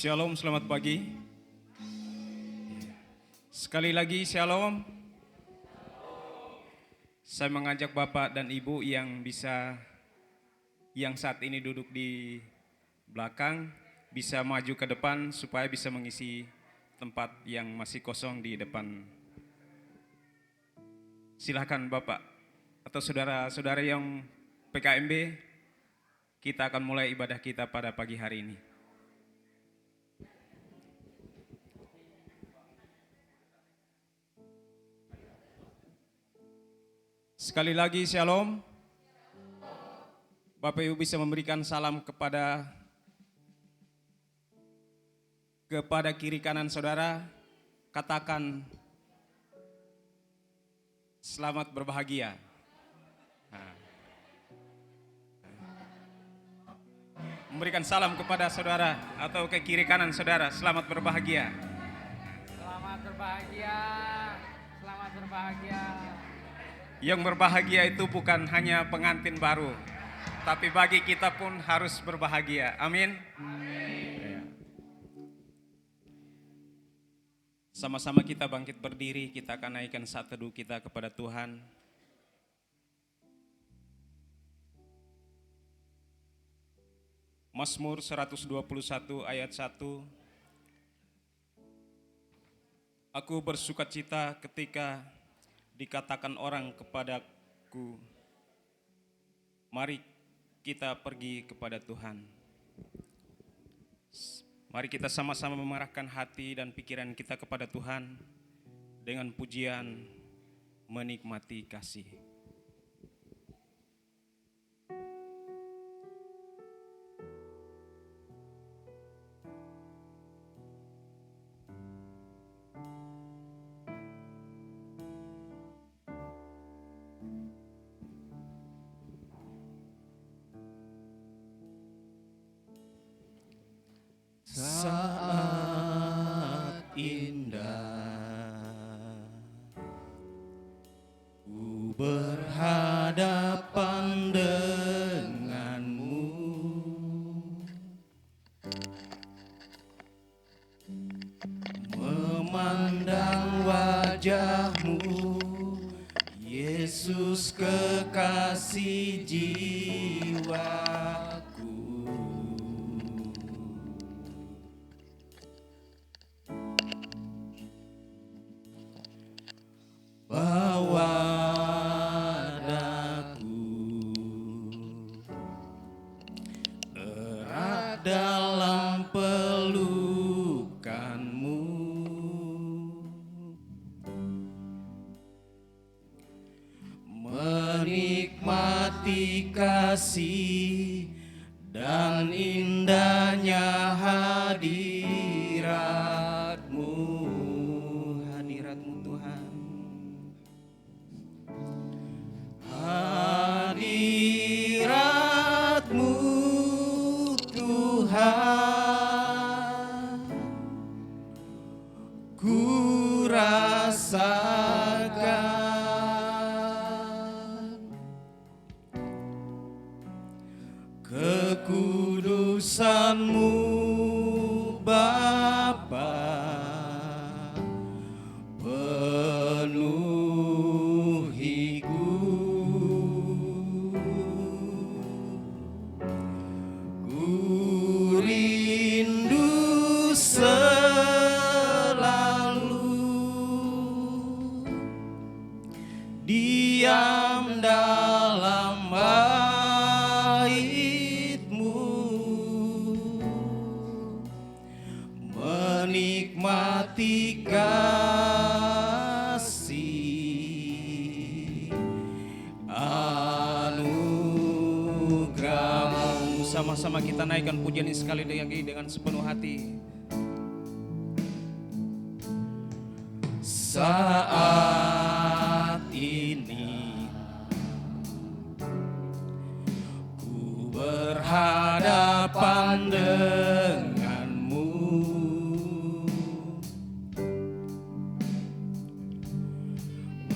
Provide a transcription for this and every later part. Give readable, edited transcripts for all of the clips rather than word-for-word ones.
Shalom, selamat pagi. Sekali lagi shalom. Saya mengajak Bapak dan Ibu yang saat ini duduk di belakang bisa maju ke depan supaya bisa mengisi tempat yang masih kosong di depan. Silakan Bapak atau saudara-saudara yang PKMB, kita akan mulai ibadah kita pada pagi hari ini. Sekali lagi shalom. Bapak Ibu bisa memberikan salam kepada kiri kanan saudara. Katakan selamat berbahagia. Memberikan salam kepada saudara atau ke kiri kanan saudara. Selamat berbahagia. Selamat berbahagia. Selamat berbahagia. Yang berbahagia itu bukan hanya pengantin baru, tapi bagi kita pun harus berbahagia. Amin. Sama-sama kita bangkit berdiri, kita akan naikkan saat teduh kita kepada Tuhan. Mazmur 121 ayat 1. Aku bersukacita ketika dikatakan orang kepadaku, mari kita pergi kepada Tuhan. Mari kita sama-sama mengarahkan hati dan pikiran kita kepada Tuhan dengan pujian menikmati kasih. Saat indah ku berhadapan denganmu, memandang wajahmu, Yesus kekasih jiwaku. Bawa daku erat dalam pelukanmu, menikmati kasih dan indahnya hadiratmu. Hadiratmu Tuhan. Hadiratmu Tuhan, ku rasakan kekudusan-Mu Bapa, penuhiku. Ku rindu selalu diam dalam bait-Mu, menikmati kasih anugerah-Mu. Sama-sama kita naikkan pujian ini sekali lagi dengan sepenuh hati. Saat ini ku berhadapan denganmu,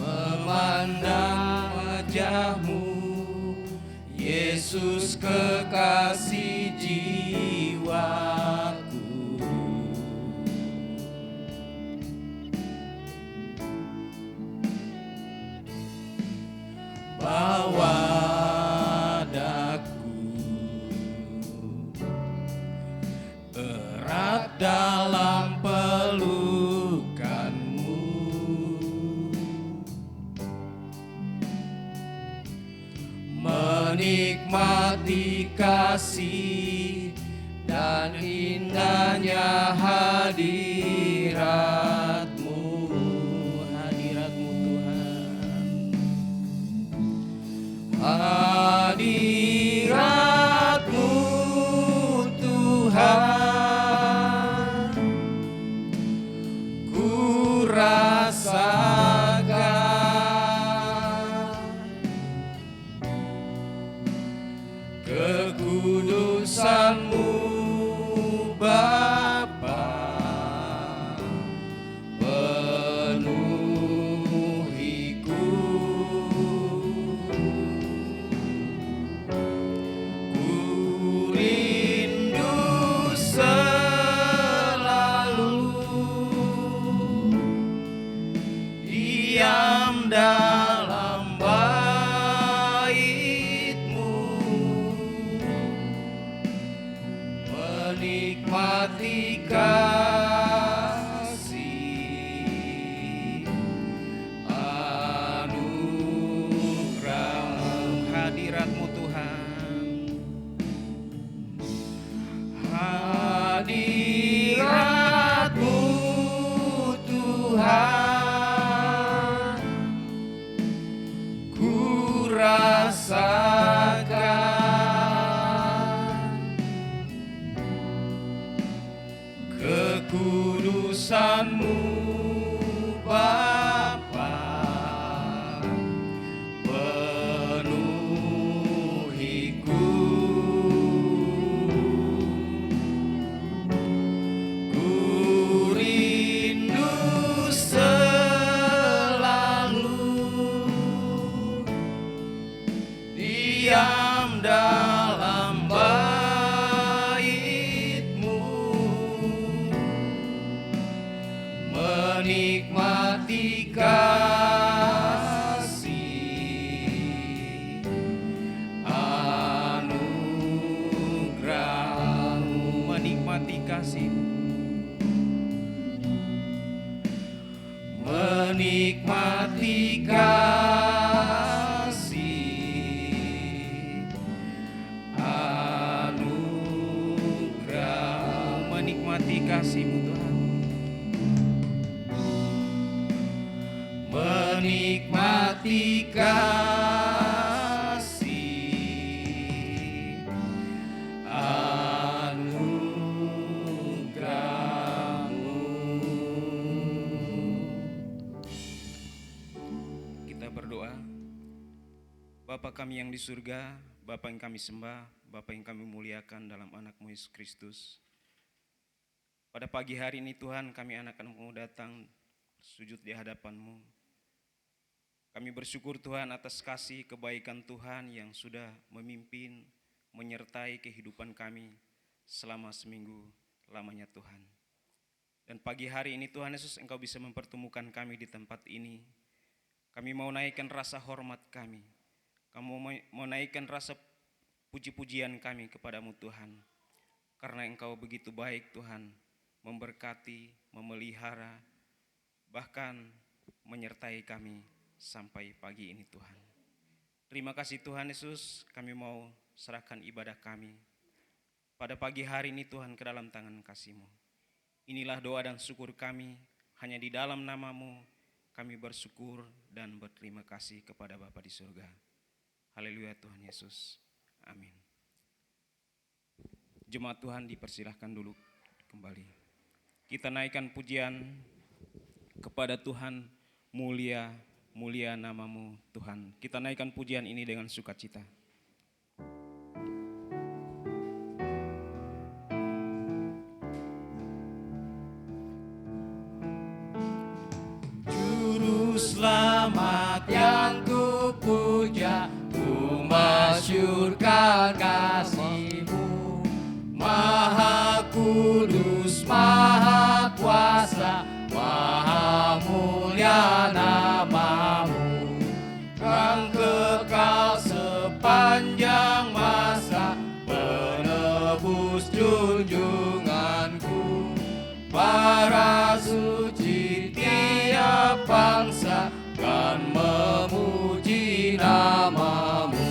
memandang wajahmu, Yesus kekasih jiwaku. menikmati kasih dan indahnya hadirat-Mu, hadirat-Mu Tuhan, hadirat-Mu Tuhan, ku rasakan kekudusan-Mu Bapa, penuhiku, ku rindu selalu diam dalam bait-Mu, menikmati kasih anugerah-Mu, hadirat-Mu Tuhan, hadirat-Mu Tuhan, ku rasakan kekudusan-Mu Bapa, penuhiku, ku rindu selalu diam dalam bait-Mu, menikmati kasih anugerah-Mu, menikmati kasih-Mu, menikmati kasih anugerah-Mu, menikmati kasih-Mu Tuhan, menikmati kasih anugerah-Mu. Kita berdoa. Bapa kami yang di surga, Bapa yang kami sembah, Bapa yang kami muliakan dalam anak-Mu Yesus Kristus. Pada pagi hari ini Tuhan, kami anak-anak-Mu datang sujud di hadapan-Mu. Kami bersyukur Tuhan atas kasih kebaikan Tuhan yang sudah memimpin, menyertai kehidupan kami selama seminggu lamanya Tuhan. Dan pagi hari ini Tuhan Yesus, Engkau bisa mempertemukan kami di tempat ini. Kami mau naikkan rasa hormat kami. Kamu mau naikkan rasa puji-pujian kami kepadamu Tuhan. Karena Engkau begitu baik Tuhan, memberkati, memelihara, bahkan menyertai kami sampai pagi ini Tuhan. Terima kasih Tuhan Yesus, kami mau serahkan ibadah kami pada pagi hari ini Tuhan ke dalam tangan kasih-Mu. Inilah doa dan syukur kami, hanya di dalam nama-Mu kami bersyukur dan berterima kasih kepada Bapa di surga. Haleluya Tuhan Yesus, amin. Jemaat Tuhan dipersilahkan dulu kembali. Kita naikkan pujian kepada Tuhan, mulia, mulia nama-Mu Tuhan. Kita naikkan pujian ini dengan sukacita. Juru selamat yang ku puja, ku masyurkan kasih-Mu. Maha kudus, maha kuasa, maha mulia nama-Mu, yang kekal sepanjang masa, penebus junjunganku. Para suci tiap bangsa kan memuji nama-Mu.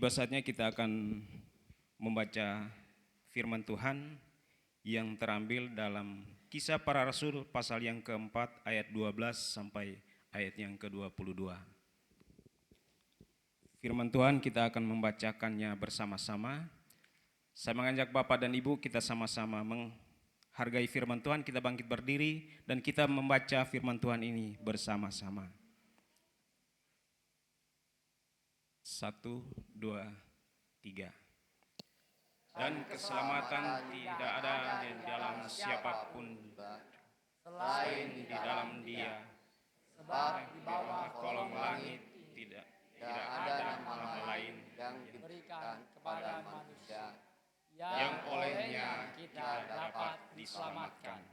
Tiba saatnya kita akan membaca firman Tuhan yang terambil dalam Kisah Para Rasul pasal yang keempat ayat 12 sampai ayat yang ke-22. Firman Tuhan kita akan membacakannya bersama-sama. Saya mengajak Bapak dan Ibu kita sama-sama menghargai firman Tuhan, kita bangkit berdiri dan kita membaca firman Tuhan ini bersama-sama. 1, 2, 3. Dan keselamatan tidak ada di dalam siapapun selain di dalam Dia. Sebab di bawah kolong langit tidak ada nama lain yang diberikan kepada manusia yang olehnya kita dapat diselamatkan.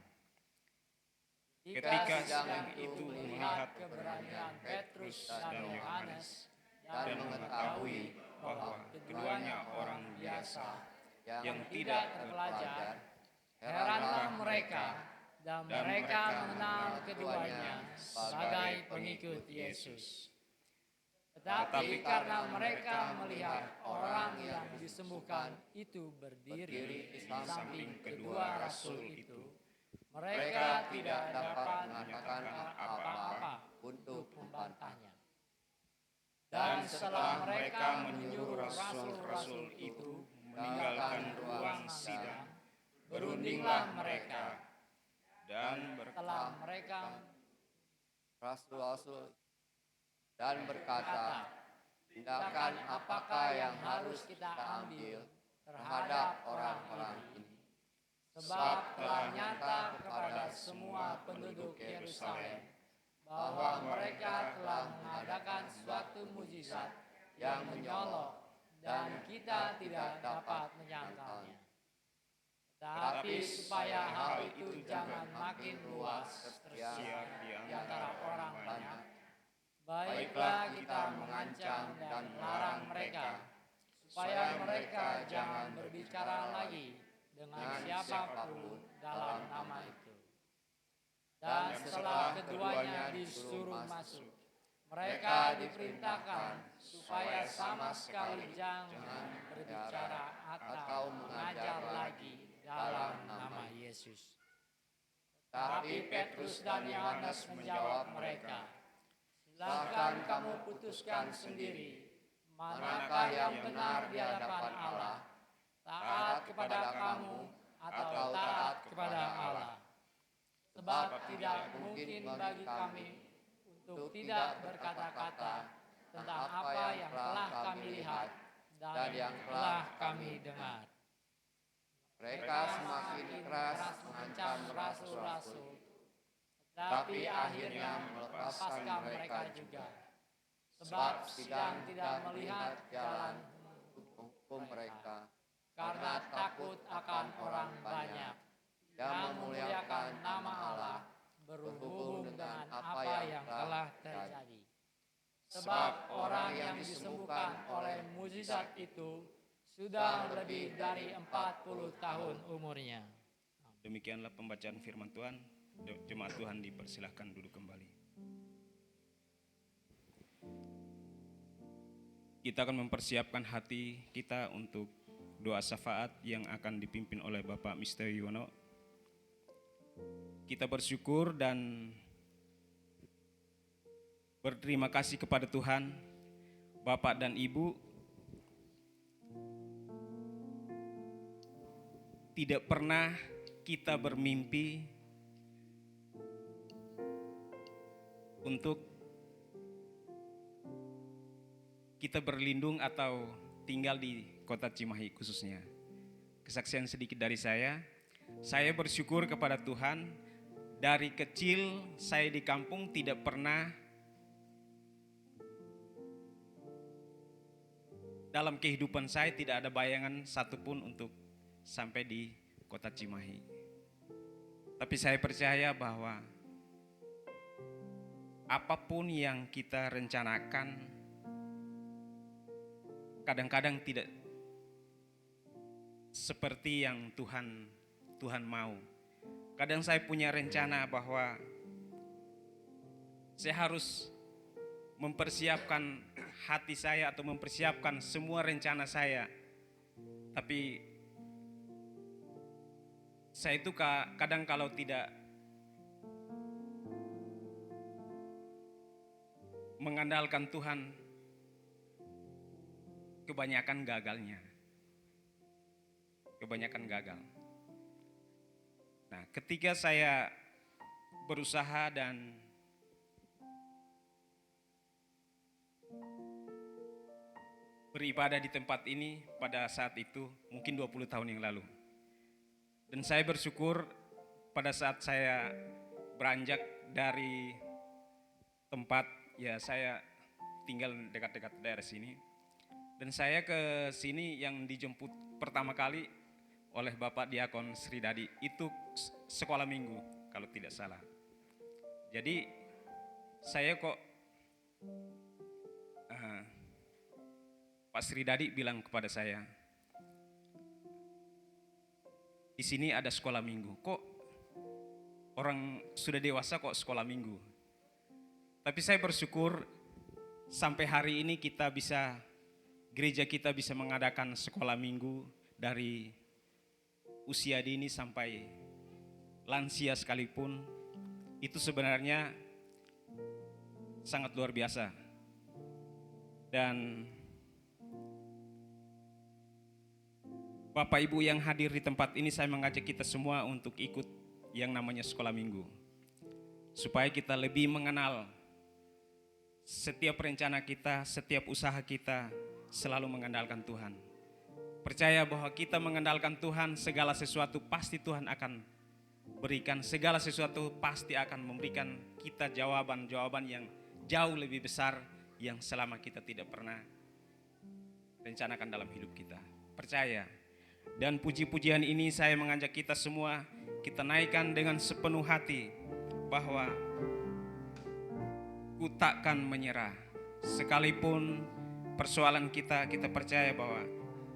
Ketika sedang itu melihat keberanian Petrus dan Yohanes dan mengetahui bahwa keduanya orang biasa yang tidak terpelajar, heranlah mereka dan mereka mengenal keduanya sebagai pengikut Yesus. Tetapi karena mereka melihat orang yang disembuhkan itu berdiri di samping kedua rasul itu, mereka tidak dapat mengatakan apa-apa untuk membantahnya. Dan setelah mereka menyuruh rasul-rasul itu meninggalkan ruang sidang, berundinglah mereka. Dan setelah mereka rasul-rasul dan berkata, tindakan apakah yang harus kita ambil terhadap orang-orang ini? Sebab telah nyata kepada semua penduduk Yerusalem bahwa mereka telah mengadakan suatu mujizat yang menyolok dan kita tidak dapat menyangkalnya. Tetapi supaya hal itu jangan makin luas tersiar di antara orang banyak, baiklah kita mengancam dan melarang mereka, supaya mereka jangan berbicara lagi dengan siapapun dalam nama itu. Dan setelah keduanya disuruh masuk, mereka diperintahkan supaya sama sekali jangan berbicara atau mengajar lagi dalam nama Yesus. Tapi Petrus dan Yohanes menjawab mereka, silakan kamu putuskan sendiri, manakah yang benar di hadapan Allah, taat kepada kamu atau taat kepada Allah. Sebab tidak mungkin bagi kami untuk tidak berkata-kata tentang apa yang telah kami lihat dan yang telah kami dengar. Mereka semakin keras mengancam rasul-rasul, tapi akhirnya melepaskan mereka juga. Sebab sidang tidak melihat jalan hukum mereka, karena takut akan orang banyak yang memuliakan nama Allah berhubung dengan apa yang telah terjadi. Sebab orang yang disembuhkan oleh mujizat itu sudah lebih dari 40 tahun umurnya. Demikianlah pembacaan firman Tuhan. Jemaat Tuhan dipersilahkan duduk kembali. Kita akan mempersiapkan hati kita untuk doa syafaat yang akan dipimpin oleh Bapak Mr. Yuwono. Kita bersyukur dan berterima kasih kepada Tuhan, Bapak dan Ibu, tidak pernah kita bermimpi untuk kita berlindung atau tinggal di kota Cimahi khususnya. Kesaksian sedikit dari saya bersyukur kepada Tuhan, dari kecil saya di kampung tidak pernah dalam kehidupan saya tidak ada bayangan satupun untuk sampai di kota Cimahi. Tapi saya percaya bahwa apapun yang kita rencanakan kadang-kadang tidak seperti yang Tuhan mau. Kadang saya punya rencana bahwa saya harus mempersiapkan hati saya atau mempersiapkan semua rencana saya. Tapi saya itu kadang kalau tidak mengandalkan Tuhan, kebanyakan gagalnya. Kebanyakan gagal. Nah, ketika saya berusaha dan beribadah di tempat ini pada saat itu, mungkin 20 tahun yang lalu. Dan saya bersyukur pada saat saya beranjak dari tempat, ya saya tinggal dekat-dekat daerah sini. Dan saya ke sini yang dijemput pertama kali oleh Bapak Diakon Sri Dadi, itu sekolah minggu kalau tidak salah. Jadi saya kok Pak Sri Dadi bilang kepada saya, di sini ada sekolah minggu. Kok orang sudah dewasa kok sekolah minggu? Tapi saya bersyukur sampai hari ini gereja kita bisa mengadakan sekolah minggu dari usia dini sampai lansia sekalipun. Itu sebenarnya sangat luar biasa. Dan Bapak Ibu yang hadir di tempat ini, saya mengajak kita semua untuk ikut yang namanya sekolah minggu. Supaya kita lebih mengenal setiap rencana kita, setiap usaha kita selalu mengandalkan Tuhan. Percaya bahwa kita mengandalkan Tuhan, segala sesuatu pasti Tuhan akan berikan. Segala sesuatu pasti akan memberikan kita jawaban-jawaban yang jauh lebih besar yang selama kita tidak pernah rencanakan dalam hidup kita. Percaya. Dan puji-pujian ini saya mengajak kita semua, kita naikkan dengan sepenuh hati bahwa ku takkan menyerah. Sekalipun persoalan kita percaya bahwa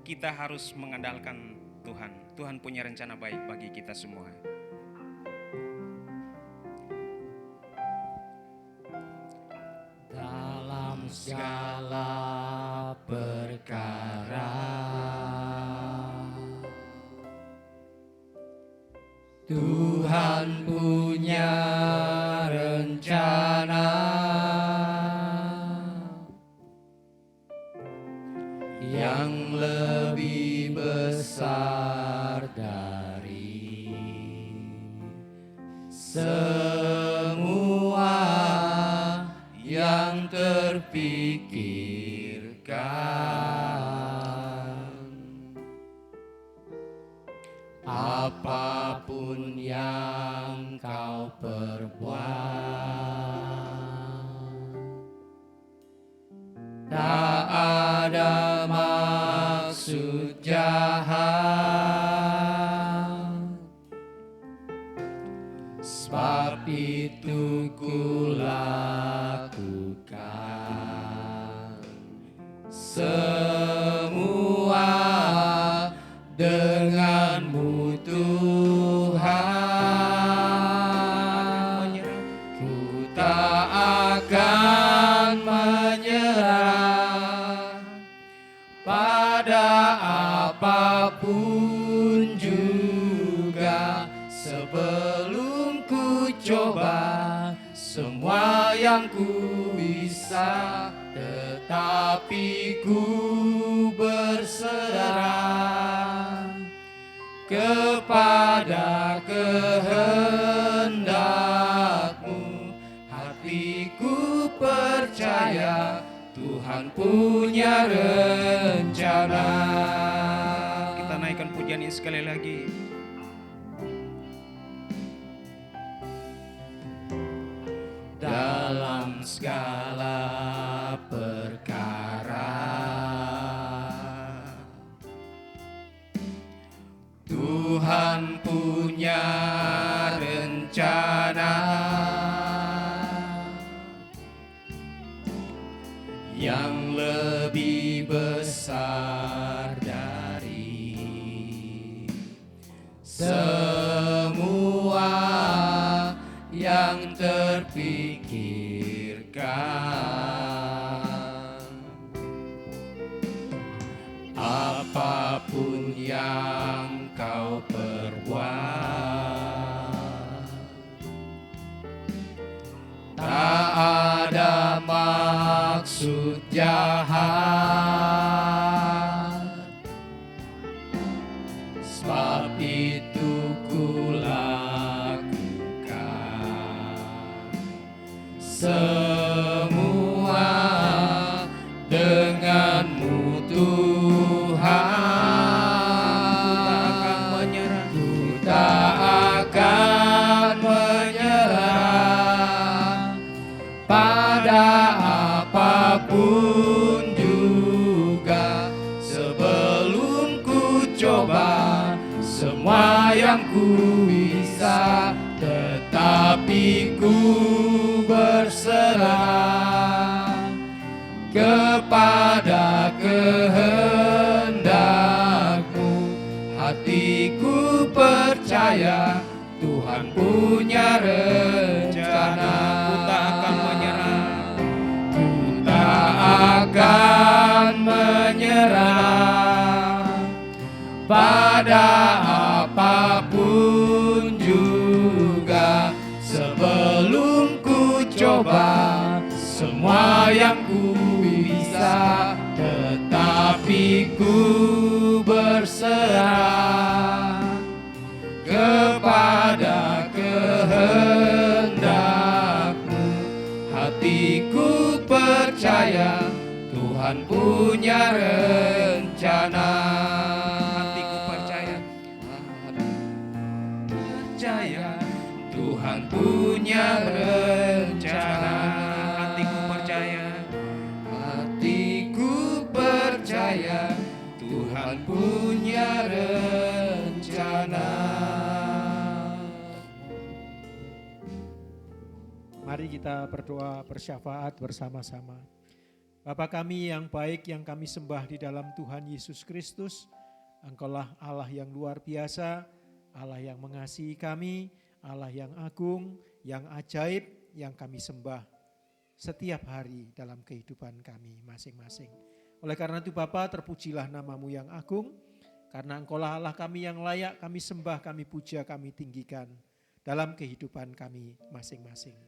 kita harus mengandalkan Tuhan. Tuhan punya rencana baik bagi kita semua. Dalam segala perkara Tuhan punya rencana yang lebih besar dari semua yang terpikirkan. Apapun yang kau perbuat, tak ada maksud jahat, sebab itu ku lakukan semua denganmu Tuhan. Ku tak akan menyerah pada apapun juga, sebelum ku coba semua yang ku bisa, tetapi ku berserah kepada kehendak-Mu. Hatiku percaya Tuhan punya rencana. Kita naikkan pujian ini sekali lagi. Dalam segala perkara Tuhan punya rencana yang lebih besar dari semua yang yang terpikirkan. Apapun yang kau perbuat, tak ada maksud jahat, sebab itu kulakukan semua denganmu Tuhan. Ku tak akan menyerah pada apapun juga, sebelum ku coba semua yang ku bisa, tetapi ku berserah kepada kehendak-Mu. Hatiku percaya Tuhan punya rencana. Ku tak akan menyerah. Ku tak akan menyerah pada apapun juga, sebelum ku coba semua yang ku bisa, tetapi ku berserah kepada kehendak-Mu. Hatiku percaya Tuhan punya rencana. Hatiku percaya Tuhan punya rencana. Hatiku percaya Tuhan punya rencana. Mari kita berdoa bersyafaat bersama-sama. Bapa kami yang baik yang kami sembah di dalam Tuhan Yesus Kristus, Engkaulah Allah yang luar biasa, Allah yang mengasihi kami, Allah yang agung, yang ajaib, yang kami sembah setiap hari dalam kehidupan kami masing-masing. Oleh karena itu Bapa, terpujilah nama-Mu yang agung, karena Engkaulah Allah kami yang layak kami sembah, kami puja, kami tinggikan dalam kehidupan kami masing-masing.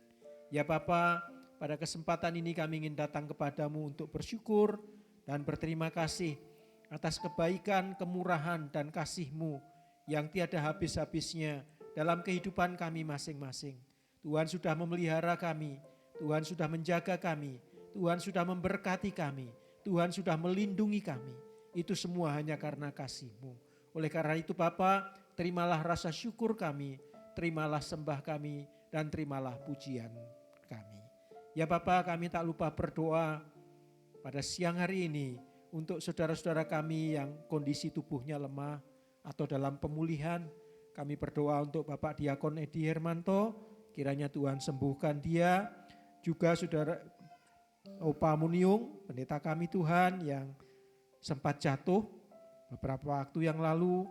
Ya Bapa, pada kesempatan ini kami ingin datang kepadamu untuk bersyukur dan berterima kasih atas kebaikan, kemurahan dan kasih-Mu yang tiada habis-habisnya dalam kehidupan kami masing-masing. Tuhan sudah memelihara kami, Tuhan sudah menjaga kami, Tuhan sudah memberkati kami, Tuhan sudah melindungi kami. Itu semua hanya karena kasih-Mu. Oleh karena itu Bapa, terimalah rasa syukur kami, terimalah sembah kami, dan terimalah pujian kami. Ya Bapa, kami tak lupa berdoa pada siang hari ini untuk saudara-saudara kami yang kondisi tubuhnya lemah atau dalam pemulihan. Kami berdoa untuk Bapak Diakon Edi Hermanto, kiranya Tuhan sembuhkan dia. Juga saudara Opa Muniung, pendeta kami Tuhan yang sempat jatuh beberapa waktu yang lalu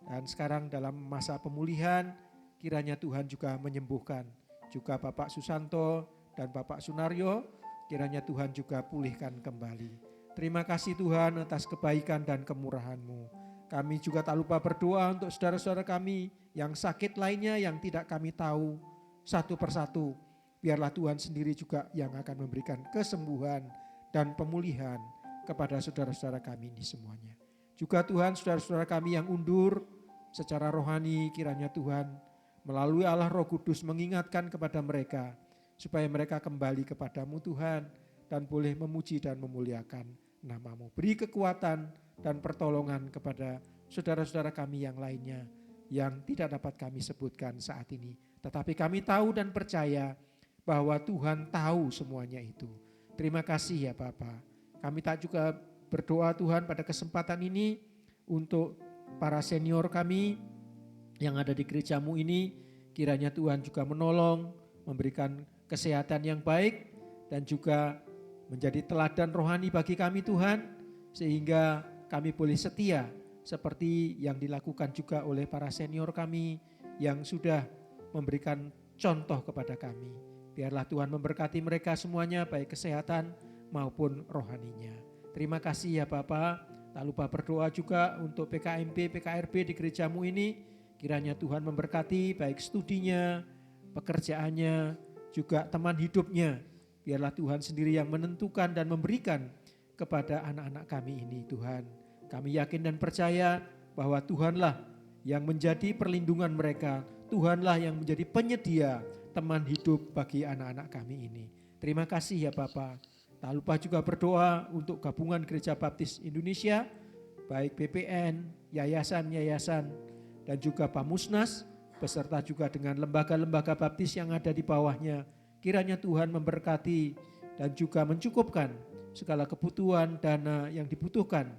dan sekarang dalam masa pemulihan, kiranya Tuhan juga menyembuhkan. Juga Bapak Susanto dan Bapak Sunaryo, kiranya Tuhan juga pulihkan kembali. Terima kasih Tuhan atas kebaikan dan kemurahan-Mu. Kami juga tak lupa berdoa untuk saudara-saudara kami yang sakit lainnya yang tidak kami tahu satu persatu. Biarlah Tuhan sendiri juga yang akan memberikan kesembuhan dan pemulihan kepada saudara-saudara kami ini semuanya. Juga Tuhan saudara-saudara kami yang undur secara rohani, kiranya Tuhan melalui Allah Roh Kudus mengingatkan kepada mereka supaya mereka kembali kepadamu Tuhan dan boleh memuji dan memuliakan nama-Mu. Beri kekuatan dan pertolongan kepada saudara-saudara kami yang lainnya yang tidak dapat kami sebutkan saat ini. Tetapi kami tahu dan percaya bahwa Tuhan tahu semuanya itu. Terima kasih ya Bapa. Kami tak juga berdoa Tuhan pada kesempatan ini untuk para senior kami yang ada di gereja-Mu ini. Kiranya Tuhan juga menolong, memberikan kesehatan yang baik dan juga menjadi teladan rohani bagi kami Tuhan, sehingga kami boleh setia seperti yang dilakukan juga oleh para senior kami yang sudah memberikan contoh kepada kami. Biarlah Tuhan memberkati mereka semuanya, baik kesehatan maupun rohaninya. Terima kasih ya Bapa. Tak lupa berdoa juga untuk PKMB, PKRB di gerejamu ini. Kiranya Tuhan memberkati baik studinya, pekerjaannya, juga teman hidupnya. Biarlah Tuhan sendiri yang menentukan dan memberikan kepada anak-anak kami ini Tuhan. Kami yakin dan percaya bahwa Tuhanlah yang menjadi perlindungan mereka. Tuhanlah yang menjadi penyedia teman hidup bagi anak-anak kami ini. Terima kasih ya Bapa. Tak lupa juga berdoa untuk gabungan Gereja Baptis Indonesia, baik BPN, yayasan-yayasan, dan juga Pamusnas, beserta juga dengan lembaga-lembaga baptis yang ada di bawahnya. Kiranya Tuhan memberkati dan juga mencukupkan segala kebutuhan dana yang dibutuhkan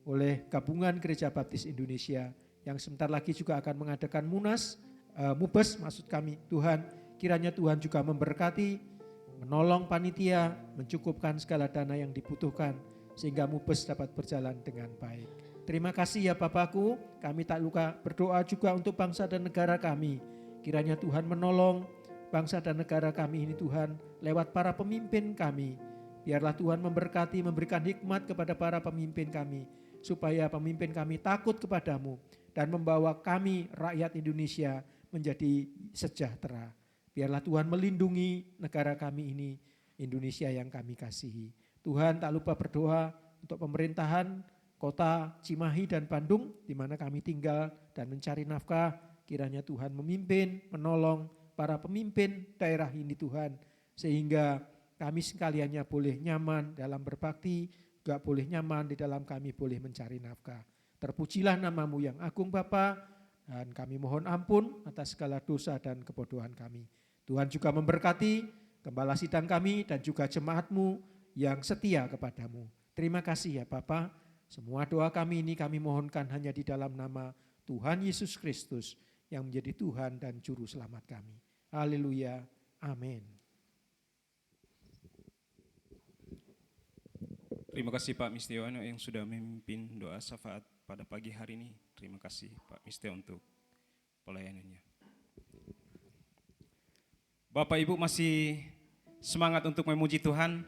oleh gabungan Gereja Baptis Indonesia yang sebentar lagi juga akan mengadakan Mubes maksud kami. Tuhan, kiranya Tuhan juga memberkati, menolong panitia, mencukupkan segala dana yang dibutuhkan sehingga Mubes dapat berjalan dengan baik. Terima kasih ya Bapakku, kami tak lupa berdoa juga untuk bangsa dan negara kami. Kiranya Tuhan menolong bangsa dan negara kami ini Tuhan lewat para pemimpin kami. Biarlah Tuhan memberkati, memberikan hikmat kepada para pemimpin kami, supaya pemimpin kami takut kepadamu dan membawa kami rakyat Indonesia menjadi sejahtera. Biarlah Tuhan melindungi negara kami ini, Indonesia yang kami kasihi. Tuhan tak lupa berdoa untuk pemerintahan kota Cimahi dan Bandung, di mana kami tinggal dan mencari nafkah. Kiranya Tuhan memimpin, menolong para pemimpin daerah ini Tuhan, sehingga kami sekaliannya boleh nyaman dalam berbakti, juga boleh nyaman di dalam kami boleh mencari nafkah. Terpujilah namamu yang agung Bapa, dan kami mohon ampun atas segala dosa dan kebodohan kami. Tuhan juga memberkati gembala sidang kami dan juga jemaatmu yang setia kepadamu. Terima kasih ya Bapa. Semua doa kami ini kami mohonkan hanya di dalam nama Tuhan Yesus Kristus yang menjadi Tuhan dan Juru Selamat kami. Haleluya. Amin. Terima kasih Pak Mistiono yang sudah memimpin doa syafaat pada pagi hari ini. Terima kasih Pak Mistio untuk pelayanannya. Bapak Ibu masih semangat untuk memuji Tuhan?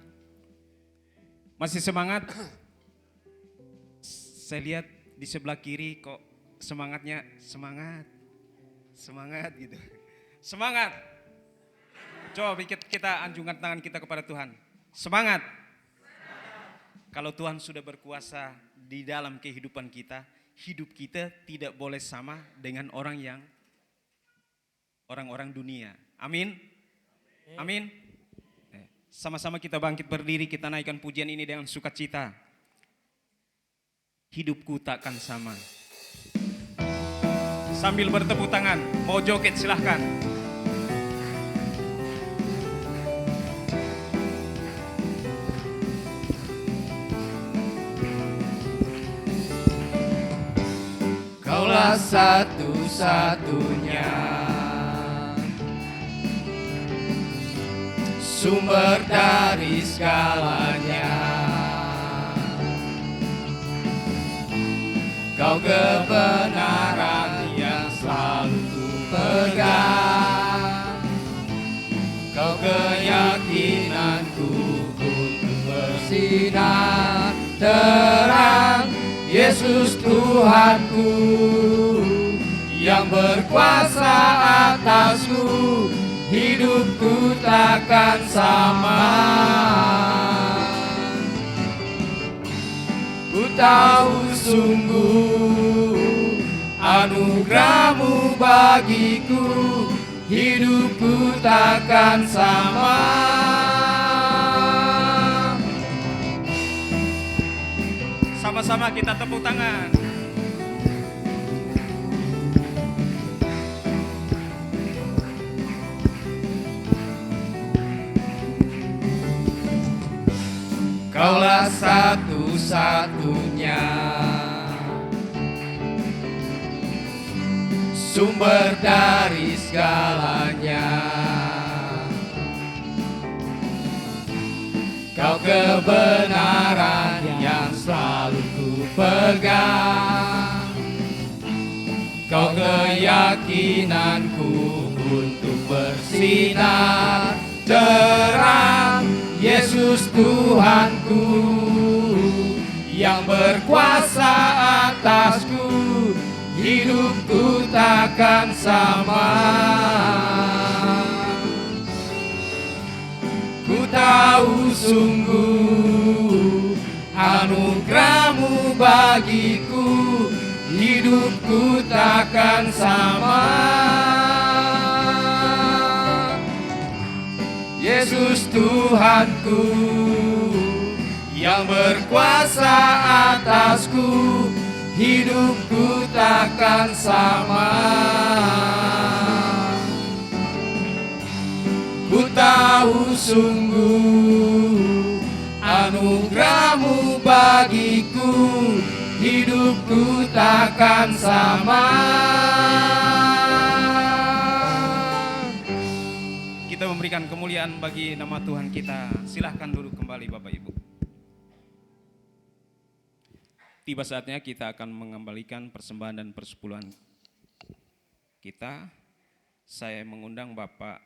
Masih semangat? Saya lihat di sebelah kiri kok semangatnya semangat gitu. Semangat. Coba kita anjungkan tangan kita kepada Tuhan. Semangat. Kalau Tuhan sudah berkuasa di dalam kehidupan kita, hidup kita tidak boleh sama dengan orang dunia. Amin. Amin. Sama-sama kita bangkit berdiri, kita naikkan pujian ini dengan sukacita. Hidupku takkan sama. Sambil bertepuk tangan, mau joget silahkan. Kaulah satu-satunya sumber dari segalanya. Kau kebenaran yang selalu ku pegang. Kau keyakinanku untuk bersinar terang. Yesus Tuhanku yang berkuasa atasku, hidupku takkan sama. Ku tahu sungguh anugerah-Mu bagiku, hidupku takkan sama. Sama-sama kita tepuk tangan. Kaulah satu-satunya sumber dari segalanya. Kau kebenaran yang selalu ku pegang. Kau keyakinanku untuk bersinar terang, Yesus Tuhanku yang berkuasa atasku, hidupku takkan sama. Ku tahu sungguh anugerah-Mu bagiku, hidupku takkan sama. Yesus Tuhanku yang berkuasa atasku, hidupku takkan sama. Ku tahu sungguh anugerah-Mu bagiku, hidupku takkan sama. Kita memberikan kemuliaan bagi nama Tuhan kita. Silahkan duduk kembali Bapak Ibu. Tiba saatnya kita akan mengembalikan persembahan dan persepuluhan kita. Saya mengundang Bapak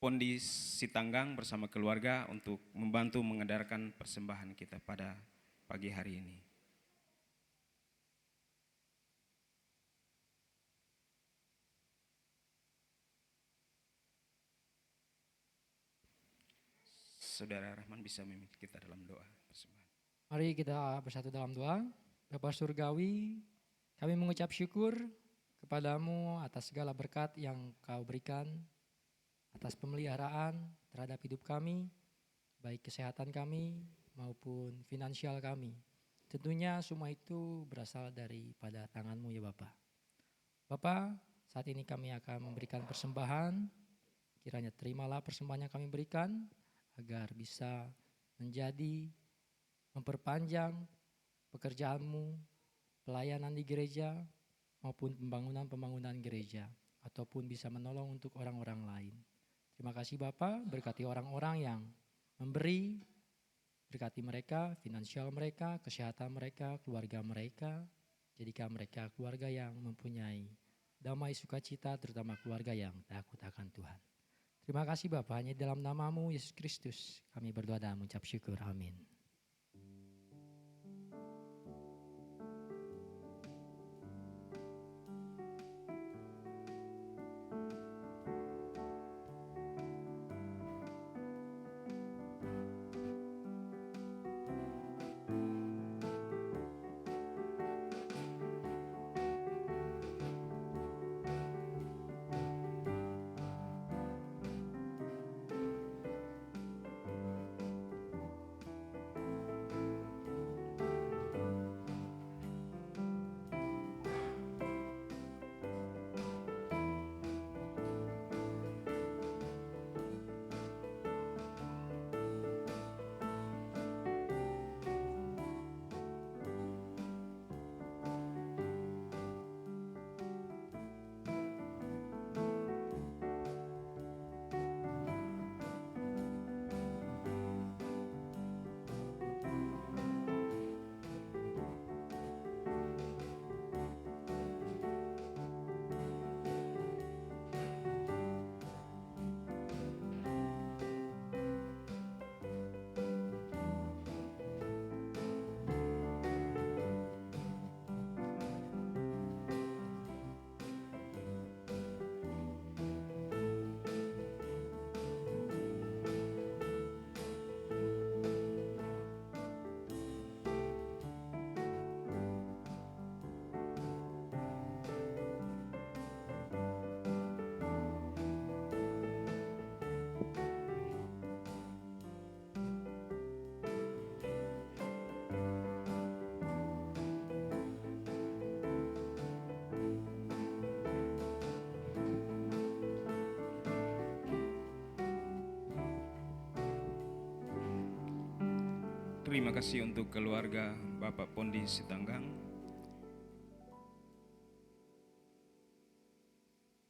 Pondi Sitanggang bersama keluarga untuk membantu mengedarkan persembahan kita pada pagi hari ini. Saudara Rahman bisa memimpin kita dalam doa persembahan. Mari kita bersatu dalam doa. Bapa Surgawi, kami mengucap syukur kepadamu atas segala berkat yang Kau berikan, atas pemeliharaan terhadap hidup kami, baik kesehatan kami maupun finansial kami. Tentunya semua itu berasal daripada tangan-Mu ya Bapa. Bapa, saat ini kami akan memberikan persembahan. Kiranya terimalah persembahan yang kami berikan, agar bisa menjadi memperpanjang pekerjaan-Mu, pelayanan di gereja maupun pembangunan gereja, ataupun bisa menolong untuk orang-orang lain. Terima kasih Bapa, berkati orang-orang yang memberi, berkati mereka, finansial mereka, kesehatan mereka, keluarga mereka. Jadikan mereka keluarga yang mempunyai damai sukacita, terutama keluarga yang takut akan Tuhan. Terima kasih Bapa, hanya dalam nama-Mu Yesus Kristus kami berdoa dan mengucap syukur. Amin. Terima kasih untuk keluarga Bapak Pondi Sitanggang.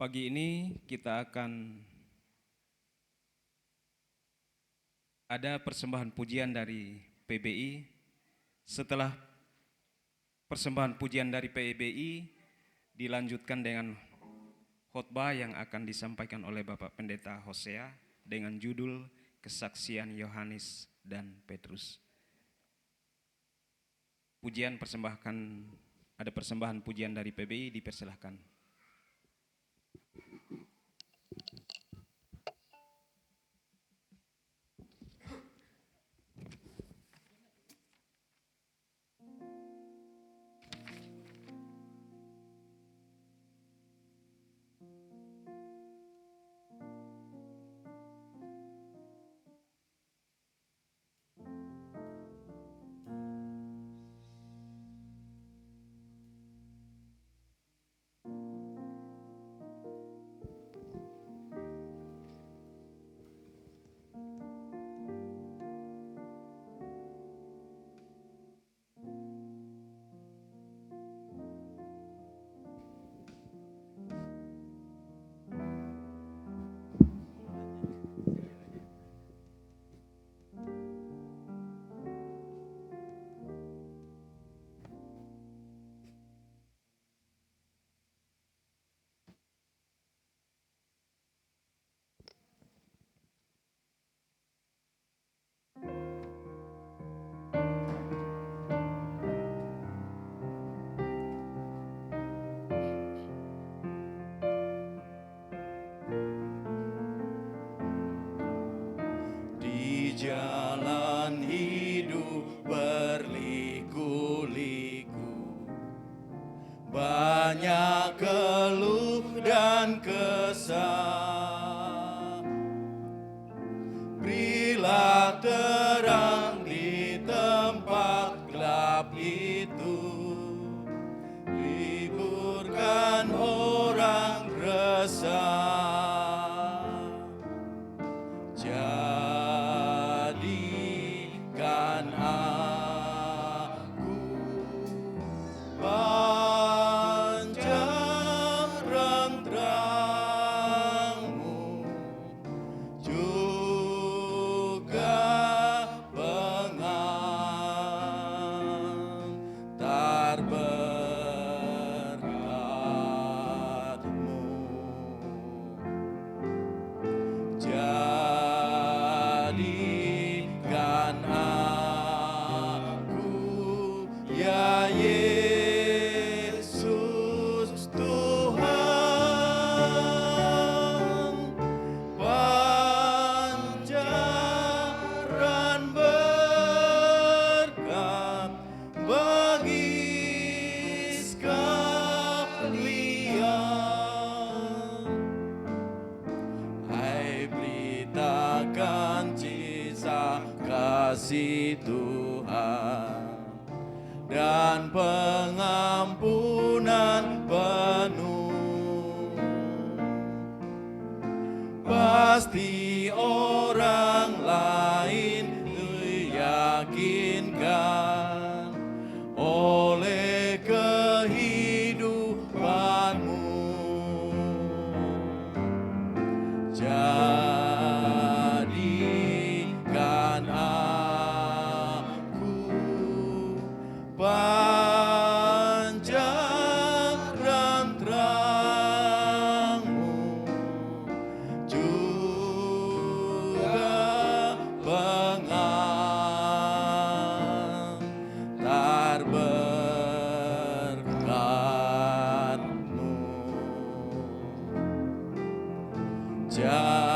Pagi ini kita akan ada persembahan pujian dari PBI. Setelah persembahan pujian dari PBI dilanjutkan dengan khotbah yang akan disampaikan oleh Bapak Pendeta Hosea dengan judul Kesaksian Yohanes dan Petrus. Ada persembahan pujian dari PBI, dipersilahkan. Di jalan hidup berliku-liku, banyak keluh dan kesah. Berilah terang di tempat gelap itu, hiburkan orang resah. Jadikan aku pancaran terang-Mu, juga pengantar berkat-Mu. Jadikan aku, ya Yesus Tuhan, pancaran berkat bagi sekalian. Hai, beritakan kisah kasih Tuhan dan pengampunan penuh. Pasti orang lain diyakinkan oleh kehidupanmu. Jadikan aku pancaran terang-Mu, juga pengantar berkat-Mu. Jadikan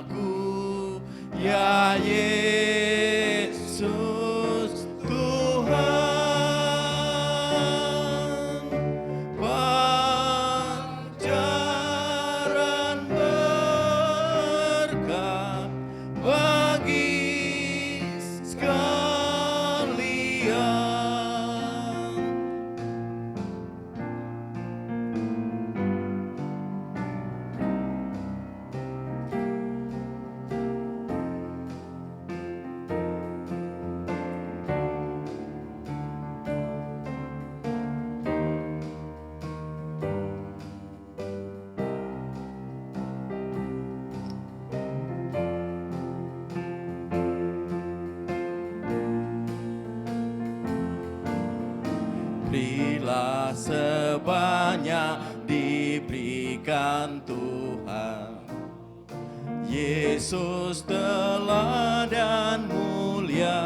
aku, ya Yesus Tuhan, pancaran berkat bagi sekalian. sebanyak diberikan Tuhan. Yesus teladan mulia,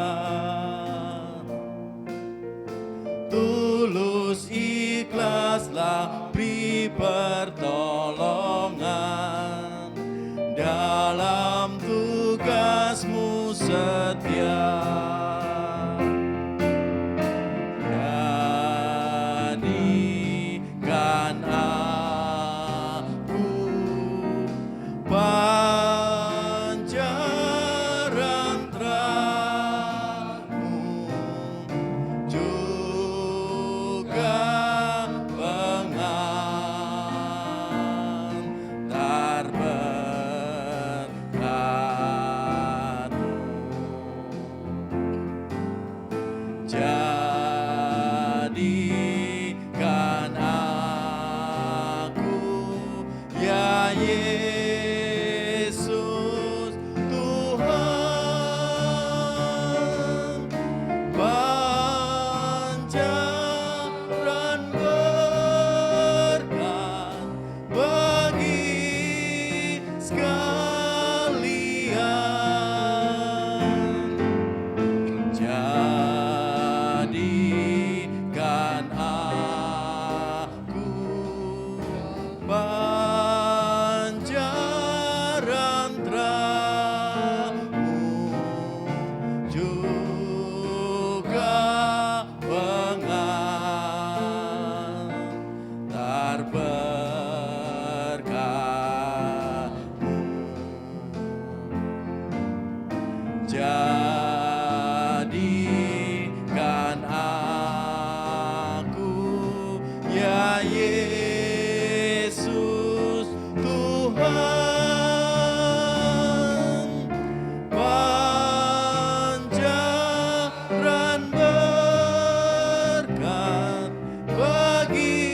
tulus ikhlaslah beri pertolongan, dalam tugasmu setia. Jadikan aku pancaran terangmu, juga pengantar berkatmu. Jadikan aku, ya Yesus Tuhan, pancaran berkat bagi sekalian. Jadikan aku pancaran terangmu, juga pengantar berkatmu. Jadikan aku, ya Yesus Tuhan, pancaran berkat bagi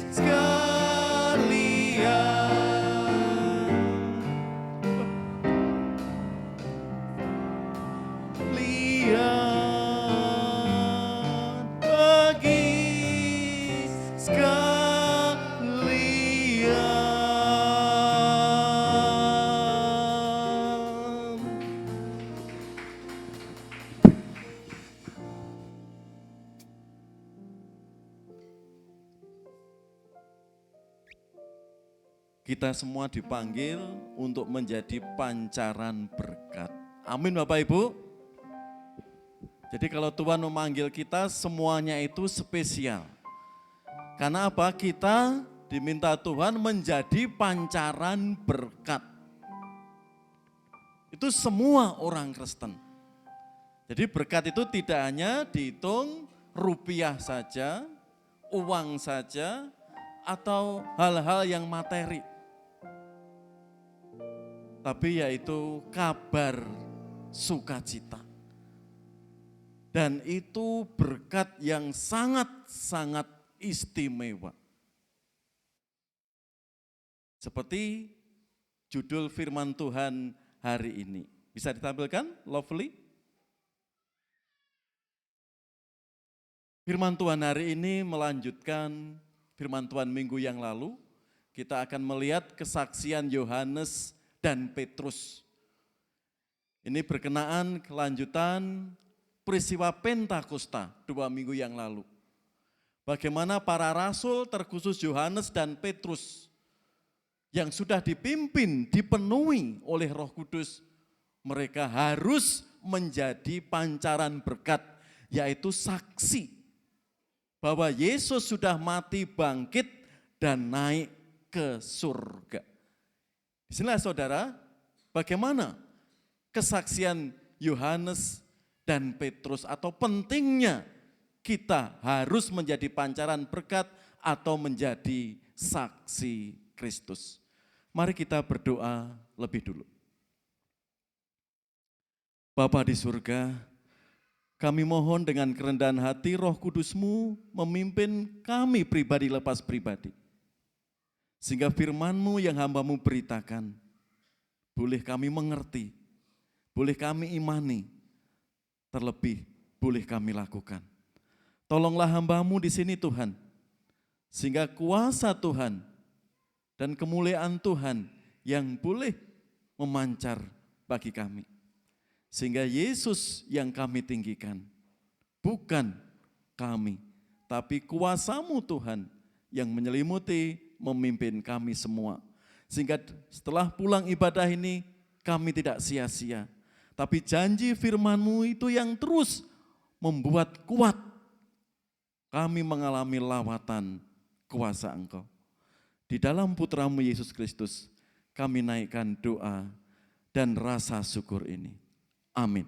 sekalian. Lihat bagi sekalian. Kita semua dipanggil untuk menjadi pancaran berkat. Amin Bapak Ibu. Jadi kalau Tuhan memanggil kita, semuanya itu spesial. Karena apa? Kita diminta Tuhan menjadi pancaran berkat. Itu semua orang Kristen. Jadi berkat itu tidak hanya dihitung rupiah saja, uang saja, atau hal-hal yang materi. Tapi yaitu kabar sukacita. Dan itu berkat yang sangat-sangat istimewa. Seperti judul firman Tuhan hari ini. Bisa ditampilkan, Lovely? Firman Tuhan hari ini melanjutkan firman Tuhan minggu yang lalu. Kita akan melihat kesaksian Yohanes dan Petrus. Ini berkenaan kelanjutan peristiwa Pentakosta 2 minggu yang lalu. Bagaimana para rasul terkhusus Yohanes dan Petrus yang sudah dipimpin, dipenuhi oleh Roh Kudus, mereka harus menjadi pancaran berkat, yaitu saksi bahwa Yesus sudah mati, bangkit, dan naik ke surga. Disinilah saudara, bagaimana kesaksian Yohanes dan Petrus atau pentingnya kita harus menjadi pancaran berkat atau menjadi saksi Kristus. Mari kita berdoa lebih dulu. Bapa di surga, kami mohon dengan kerendahan hati Roh Kudus-Mu memimpin kami pribadi lepas pribadi. Sehingga firman-Mu yang hamba-Mu beritakan, boleh kami mengerti, boleh kami imani, terlebih boleh kami lakukan. Tolonglah hamba-Mu di sini Tuhan, Sehingga kuasa Tuhan dan kemuliaan Tuhan yang boleh memancar bagi kami. Sehingga Yesus yang kami tinggikan, bukan kami, tapi kuasa-Mu Tuhan yang menyelimuti, memimpin kami semua. Sehingga setelah pulang ibadah ini, kami tidak sia-sia. Tapi janji firman-Mu itu yang terus membuat kuat kami mengalami lawatan kuasa Engkau. Di dalam Putra-Mu Yesus Kristus, kami naikkan doa dan rasa syukur ini. Amin.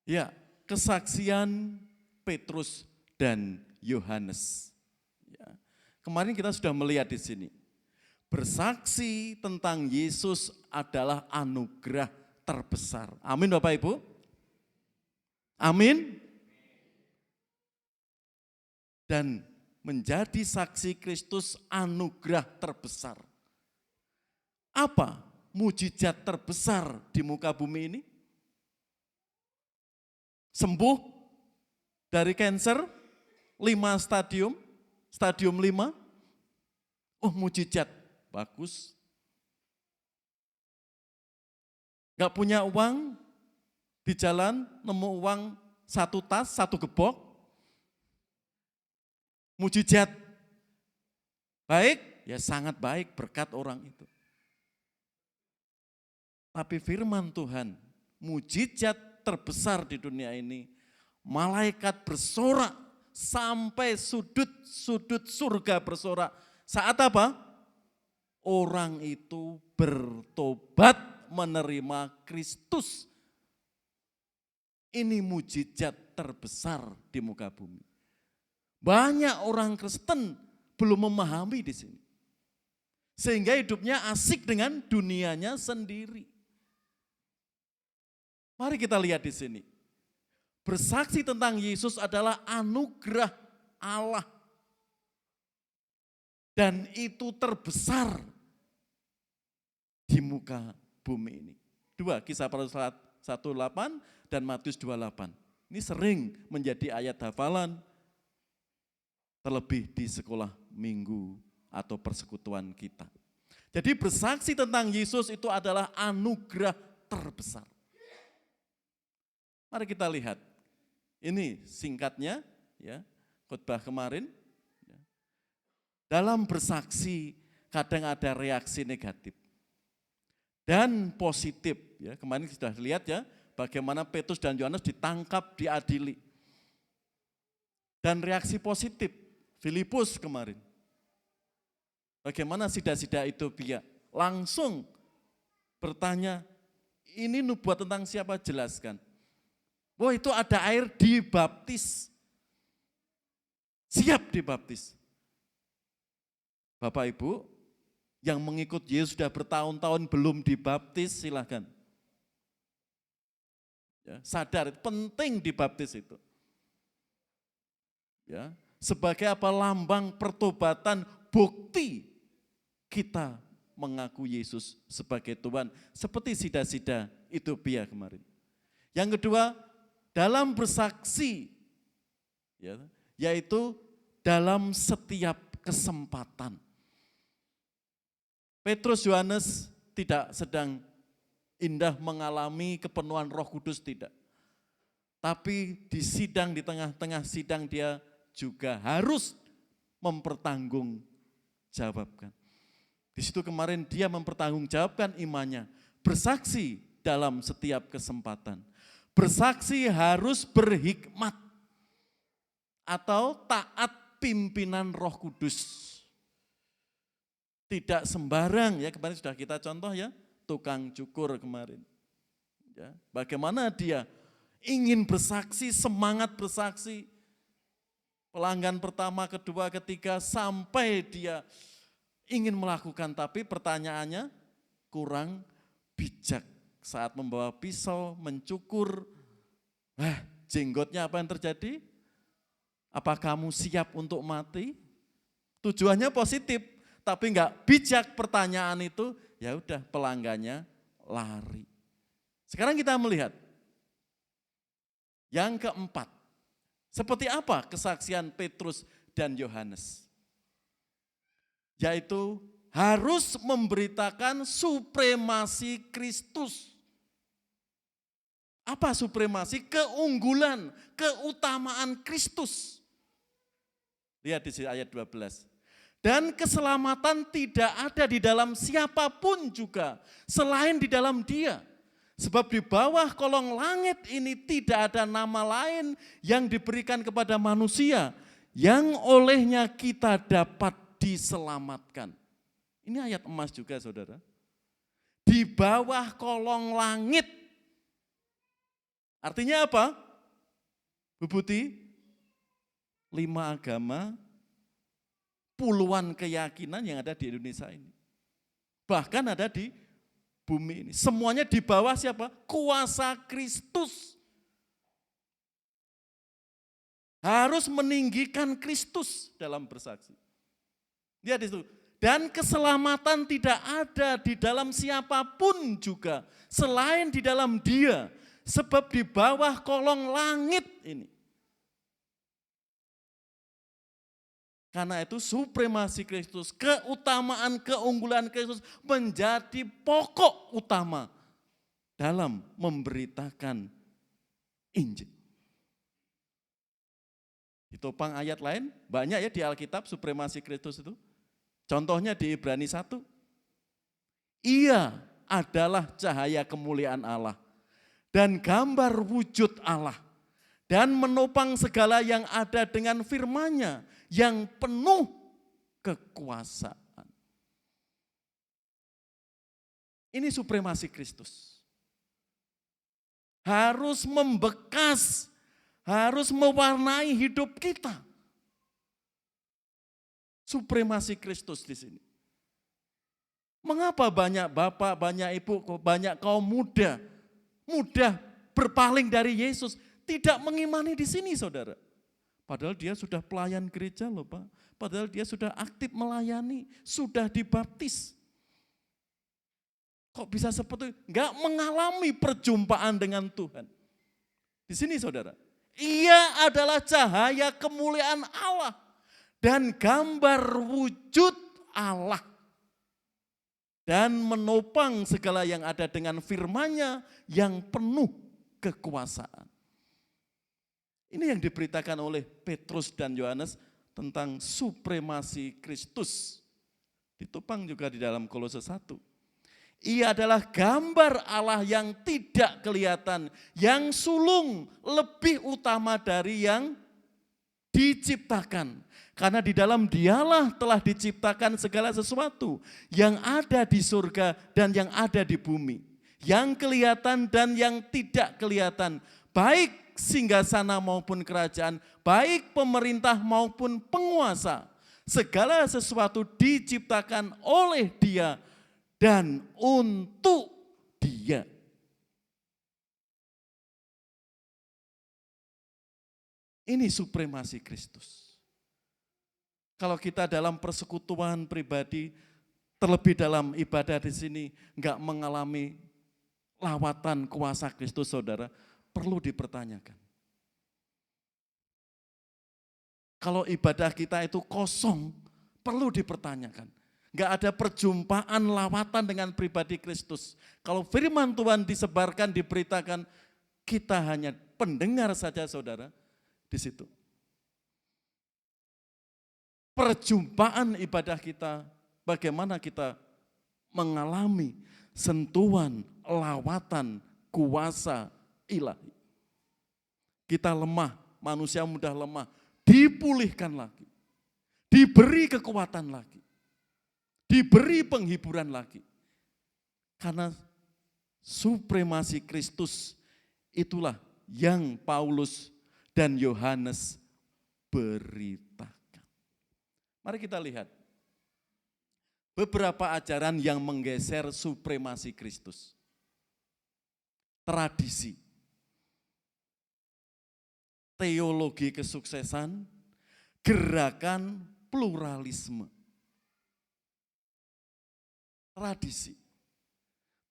Ya, kesaksian Petrus dan Yohanes. Ya, kemarin kita sudah melihat di sini. Bersaksi tentang Yesus adalah anugerah terbesar. Amin Bapak Ibu. Amin. Dan menjadi saksi Kristus anugerah terbesar. Apa mujizat terbesar di muka bumi ini? Sembuh dari kanker 5 stadium, stadium 5. Oh mujizat, bagus. Gak punya uang, di jalan nemu uang 1 tas, 1 gepok. Mujizat. Baik, ya sangat baik berkat orang itu. Tapi firman Tuhan, mujizat terbesar di dunia ini, malaikat bersorak sampai sudut-sudut surga bersorak. Saat apa? Orang itu bertobat menerima Kristus. Ini mujizat terbesar di muka bumi. Banyak orang Kristen belum memahami di sini. Sehingga hidupnya asik dengan dunianya sendiri. Mari kita lihat di sini. Bersaksi tentang Yesus adalah anugerah Allah. Dan itu terbesar di muka bumi ini. 2 Kisah para Rasul 1:8 dan Matius 2:8. Ini sering menjadi ayat hafalan, terlebih di sekolah minggu atau persekutuan kita. Jadi bersaksi tentang Yesus itu adalah anugerah terbesar. Mari kita lihat. Ini singkatnya ya, khotbah kemarin. Dalam bersaksi kadang ada reaksi negatif dan positif. Ya, kemarin sudah lihat ya bagaimana Petrus dan Yohanes ditangkap, diadili. Dan reaksi positif, Filipus kemarin. Bagaimana sida-sida Ethiopia langsung bertanya, ini nubuat tentang siapa, jelaskan. Wah itu ada air, dibaptis. Siap dibaptis. Bapak Ibu, yang mengikut Yesus sudah bertahun-tahun belum dibaptis, silahkan. Ya, sadar, penting dibaptis itu. Ya, sebagai apa? Lambang pertobatan, bukti kita mengaku Yesus sebagai Tuhan. Seperti sida-sida Ethiopia kemarin. Yang kedua, dalam bersaksi, ya, yaitu dalam setiap kesempatan. Petrus Yohanes tidak sedang indah mengalami kepenuhan Roh Kudus, tidak. Tapi di sidang, di tengah-tengah sidang dia juga harus mempertanggungjawabkan. Di situ kemarin dia mempertanggungjawabkan imannya, bersaksi dalam setiap kesempatan. Bersaksi harus berhikmat atau taat pimpinan Roh Kudus. Tidak sembarang ya, kemarin sudah kita contoh ya, tukang cukur kemarin. Ya, bagaimana dia ingin bersaksi, semangat bersaksi. Pelanggan pertama, kedua, ketiga, sampai dia ingin melakukan, tapi pertanyaannya kurang bijak. Saat membawa pisau, mencukur, jenggotnya apa yang terjadi? Apa kamu siap untuk mati? Tujuannya positif, tapi enggak bijak pertanyaan itu, ya udah pelanggannya lari. Sekarang kita melihat yang keempat, seperti apa kesaksian Petrus dan Yohanes? yaitu harus memberitakan supremasi Kristus. Apa supremasi? Keunggulan, keutamaan Kristus. Lihat di sini ayat 12. Dan keselamatan tidak ada di dalam siapapun juga selain di dalam Dia. Sebab di bawah kolong langit ini tidak ada nama lain yang diberikan kepada manusia yang olehnya kita dapat diselamatkan. Ini ayat emas juga, saudara. Di bawah kolong langit. Artinya apa? Bu Buti, 5 agama, puluhan keyakinan yang ada di Indonesia ini. Bahkan ada di bumi ini. Semuanya di bawah siapa? Kuasa Kristus. Harus meninggikan Kristus dalam bersaksi. Lihat di situ. Dan keselamatan tidak ada di dalam siapapun juga selain di dalam Dia. Sebab di bawah kolong langit ini. Karena itu supremasi Kristus, keutamaan, keunggulan Kristus menjadi pokok utama dalam memberitakan Injil. Ditopang ayat lain, banyak ya di Alkitab supremasi Kristus itu. Contohnya di Ibrani 1. Ia adalah cahaya kemuliaan Allah dan gambar wujud Allah dan menopang segala yang ada dengan firman-Nya yang penuh kekuasaan. Ini supremasi Kristus. Harus membekas, harus mewarnai hidup kita. Supremasi Kristus di sini. Mengapa banyak bapak, banyak ibu, banyak kaum muda mudah berpaling dari Yesus, tidak mengimani di sini, saudara? Padahal dia sudah pelayan gereja loh Pak. Padahal dia sudah aktif melayani, sudah dibaptis. Kok bisa seperti itu? Enggak mengalami perjumpaan dengan Tuhan. Di sini saudara, ia adalah cahaya kemuliaan Allah dan gambar wujud Allah. Dan menopang segala yang ada dengan firman-Nya yang penuh kekuasaan. Ini yang diberitakan oleh Petrus dan Yohanes tentang supremasi Kristus. Ditopang juga di dalam Kolose 1. Ia adalah gambar Allah yang tidak kelihatan, yang sulung lebih utama dari yang diciptakan. Karena di dalam Dialah telah diciptakan segala sesuatu yang ada di surga dan yang ada di bumi. Yang kelihatan dan yang tidak kelihatan, baik singgasana maupun kerajaan, baik pemerintah maupun penguasa. Segala sesuatu diciptakan oleh Dia dan untuk Dia. Ini supremasi Kristus. Kalau kita dalam persekutuan pribadi, terlebih dalam ibadah di sini, enggak mengalami lawatan kuasa Kristus, saudara, perlu dipertanyakan. Kalau ibadah kita itu kosong, perlu dipertanyakan. Enggak ada perjumpaan lawatan dengan pribadi Kristus. Kalau firman Tuhan disebarkan, diberitakan, kita hanya pendengar saja, saudara, di situ. Perjumpaan ibadah kita, bagaimana kita mengalami sentuhan, lawatan, kuasa ilahi. Kita lemah, manusia mudah lemah, dipulihkan lagi, diberi kekuatan lagi, diberi penghiburan lagi. Karena supremasi Kristus itulah yang Paulus dan Yohanes beritakan. Mari kita lihat beberapa ajaran yang menggeser supremasi Kristus. Tradisi, teologi kesuksesan, gerakan pluralisme.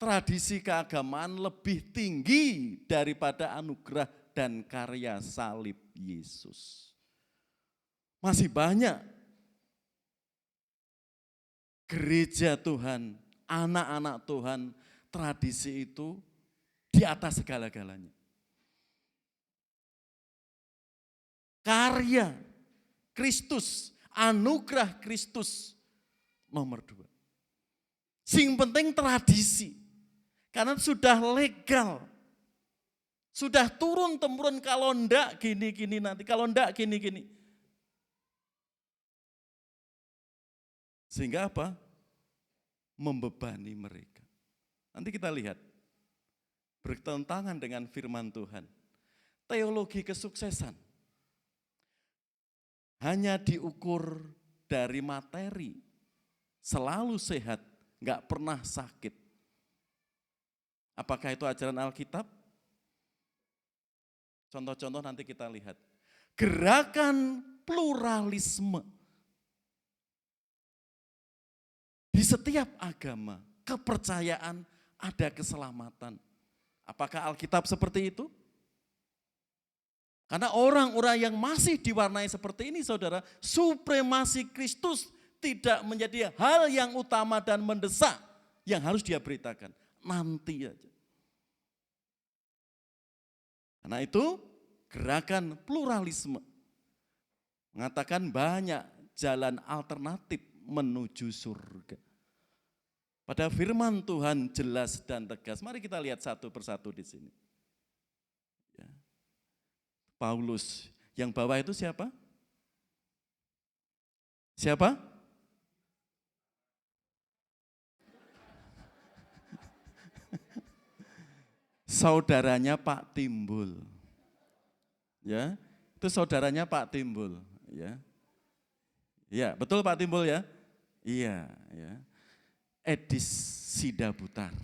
Tradisi keagamaan lebih tinggi daripada anugerah dan karya salib Yesus. Masih banyak gereja Tuhan, anak-anak Tuhan, tradisi itu di atas segala-galanya. Karya Kristus, anugerah Kristus nomor 2. Sing penting tradisi, karena sudah legal. Sudah turun-temurun, kalau enggak gini-gini nanti, kalau enggak gini-gini. Sehingga apa? Membebani mereka. Nanti kita lihat, bertentangan dengan firman Tuhan. Teologi kesuksesan hanya diukur dari materi, selalu sehat, enggak pernah sakit. Apakah itu ajaran Alkitab? Contoh-contoh nanti kita lihat. Gerakan pluralisme. Di setiap agama, kepercayaan ada keselamatan. Apakah Alkitab seperti itu? Karena orang-orang yang masih diwarnai seperti ini, saudara, supremasi Kristus tidak menjadi hal yang utama dan mendesak yang harus dia beritakan. Nanti aja. Karena itu gerakan pluralisme mengatakan banyak jalan alternatif menuju surga. Pada firman Tuhan jelas dan tegas. Mari kita lihat satu persatu di sini. Ya. Paulus, yang bawah itu siapa? Siapa? Saudaranya Pak Timbul. Ya, itu saudaranya Pak Timbul, ya. Ya, betul Pak Timbul ya? Iya, ya. Edis Sidabutar,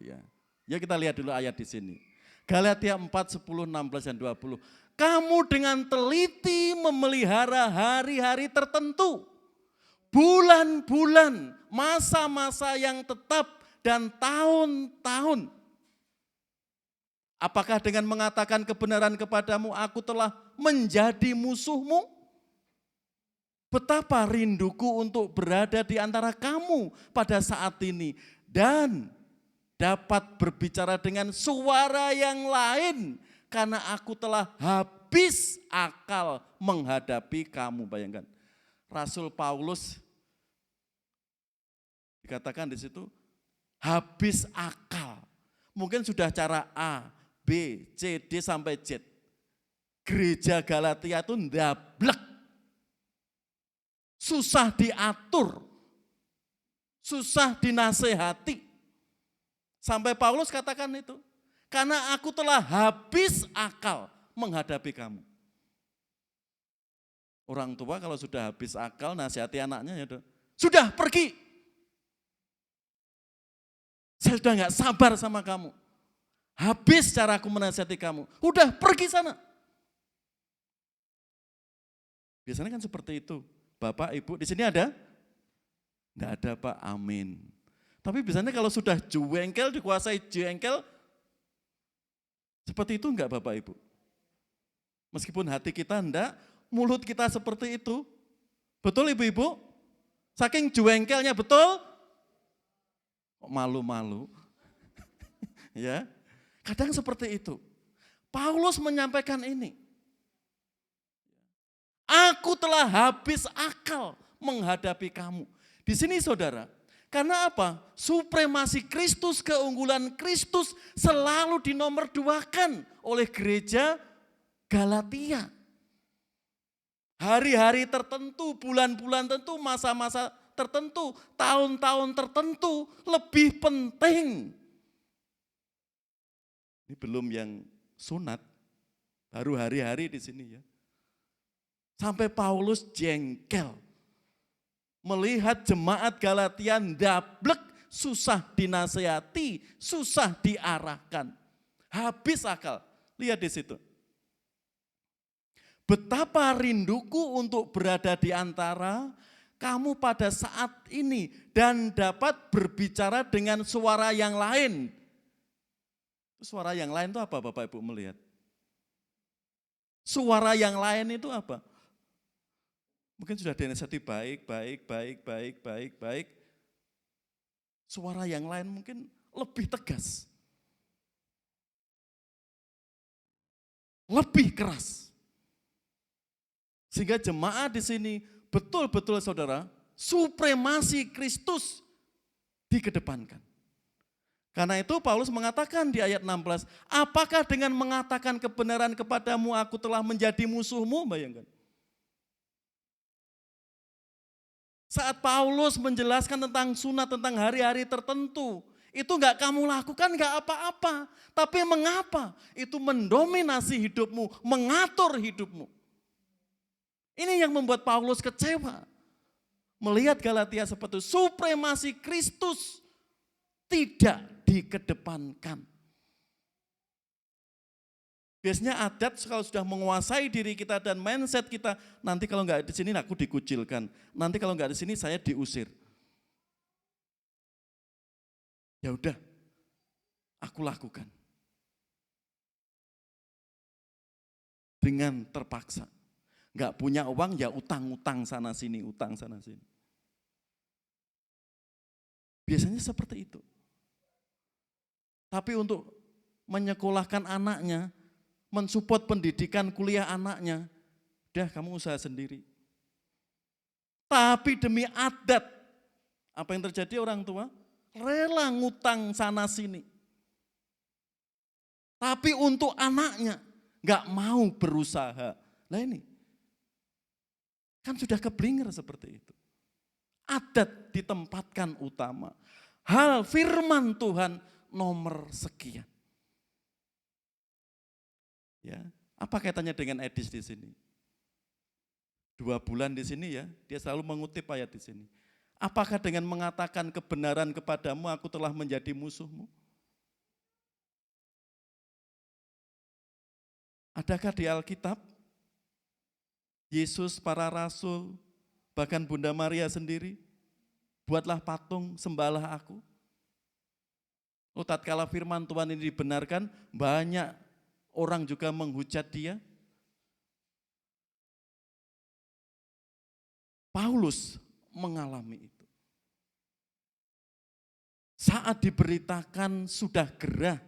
ya. Ya kita lihat dulu ayat di sini. Galatia 4, 10, 16 dan 20. Kamu dengan teliti memelihara hari-hari tertentu, bulan-bulan, masa-masa yang tetap dan tahun-tahun. Apakah dengan mengatakan kebenaran kepadamu aku telah menjadi musuhmu? Betapa rinduku untuk berada di antara kamu pada saat ini dan dapat berbicara dengan suara yang lain karena aku telah habis akal menghadapi kamu. Bayangkan, Rasul Paulus dikatakan di situ habis akal. Mungkin sudah cara A, B, C, D sampai Z. Gereja Galatia itu ndablek. Susah diatur. Susah dinasehati. Sampai Paulus katakan itu. Karena aku telah habis akal menghadapi kamu. Orang tua kalau sudah habis akal nasihati anaknya ya sudah pergi. Saya sudah enggak sabar sama kamu. Habis cara aku menasihati kamu. Udah pergi sana. Biasanya kan seperti itu. Bapak, Ibu, di sini ada? Enggak ada Pak, amin. Tapi biasanya kalau sudah jengkel, dikuasai jengkel, seperti itu enggak Bapak, Ibu? Meskipun hati kita enggak, mulut kita seperti itu. Betul Ibu-Ibu? Saking jengkelnya, betul? Kok malu-malu? Ya. Kadang seperti itu. Paulus menyampaikan ini. Aku telah habis akal menghadapi kamu. Di sini saudara, karena apa? Supremasi Kristus, keunggulan Kristus selalu dinomorduakan oleh gereja Galatia. Hari-hari tertentu, bulan-bulan tertentu, masa-masa tertentu, tahun-tahun tertentu lebih penting. Ini belum yang sunat, baru hari-hari di sini ya. Sampai Paulus jengkel. Melihat jemaat Galatia ndablek, susah dinasehati, susah diarahkan. Habis akal. Lihat di situ. Betapa rinduku untuk berada di antara kamu pada saat ini dan dapat berbicara dengan suara yang lain. Suara yang lain itu apa Bapak Ibu melihat? Suara yang lain itu apa? Mungkin sudah dinasihati baik. Suara yang lain mungkin lebih tegas. Lebih keras. Sehingga jemaat di sini betul-betul saudara, supremasi Kristus dikedepankan. Karena itu Paulus mengatakan di ayat 16, apakah dengan mengatakan kebenaran kepadamu aku telah menjadi musuhmu? Bayangkan. Saat Paulus menjelaskan tentang sunat, tentang hari-hari tertentu, itu enggak kamu lakukan enggak apa-apa. Tapi mengapa? Itu mendominasi hidupmu, mengatur hidupmu. Ini yang membuat Paulus kecewa. Melihat Galatia seperti itu, supremasi Kristus tidak dikedepankan. Biasanya adat kalau sudah menguasai diri kita dan mindset kita, nanti kalau enggak di sini aku dikucilkan, nanti kalau enggak di sini saya diusir. Ya udah, aku lakukan. Dengan terpaksa. Enggak punya uang ya utang-utang sana sini, utang sana sini. Biasanya seperti itu. Tapi untuk menyekolahkan anaknya, mensupport pendidikan kuliah anaknya, udah kamu usaha sendiri. Tapi demi adat, apa yang terjadi orang tua? Rela ngutang sana sini. Tapi untuk anaknya, gak mau berusaha. Nah ini, kan sudah keblinger seperti itu. Adat ditempatkan utama. Hal firman Tuhan nomor sekian. Ya, apa kaitannya dengan Edis di sini? 2 bulan di sini ya, dia selalu mengutip ayat di sini. Apakah dengan mengatakan kebenaran kepadamu aku telah menjadi musuhmu? Adakah di Alkitab Yesus, para rasul, bahkan Bunda Maria sendiri, buatlah patung, sembahlah aku? Oh, tatkala firman Tuhan ini dibenarkan, banyak orang juga menghujat dia. Paulus mengalami itu. Saat diberitakan sudah gerah,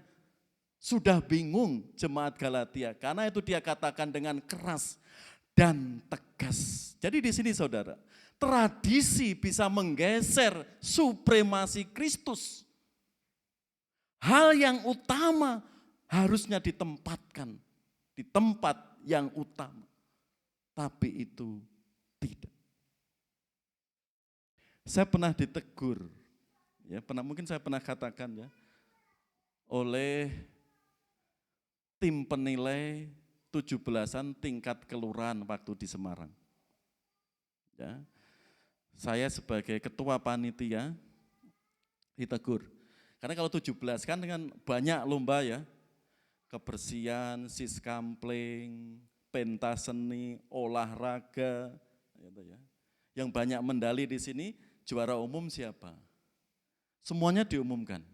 sudah bingung jemaat Galatia. Karena itu dia katakan dengan keras dan tegas. Jadi di sini saudara, tradisi bisa menggeser supremasi Kristus. Hal yang utama harusnya ditempatkan di tempat yang utama. Tapi itu tidak. Saya pernah ditegur, ya mungkin saya pernah katakan ya, oleh tim penilai 17-an tingkat kelurahan waktu di Semarang. Ya, saya sebagai ketua panitia ditegur. Karena kalau 17 kan dengan banyak lomba ya, kebersihan, siskampling, pentas seni, olahraga, gitu ya. Yang banyak medali di sini, juara umum siapa? Semuanya diumumkan.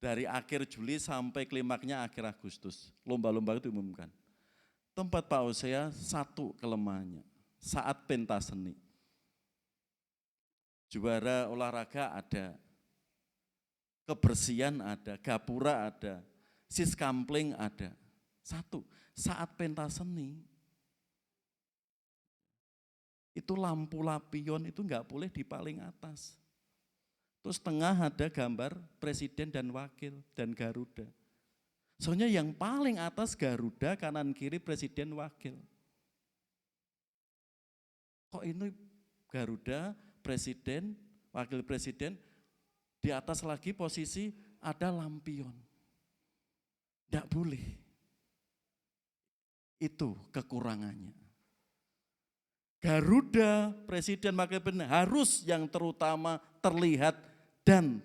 Dari akhir Juli sampai klimaknya akhir Agustus, lomba-lomba itu diumumkan. Tempat Pak Hosea satu kelemahannya, saat pentas seni. Juara olahraga ada, kebersihan ada, gapura ada, siskampling ada. Satu, saat pentas seni, itu lampu lampion itu enggak boleh di paling atas. Terus tengah ada gambar presiden dan wakil dan Garuda. Soalnya yang paling atas Garuda, kanan kiri presiden wakil. Kok ini Garuda, presiden, wakil presiden, di atas lagi posisi ada lampion. Tidak boleh. Itu kekurangannya. Garuda, presiden, wakil presiden harus yang terutama terlihat dan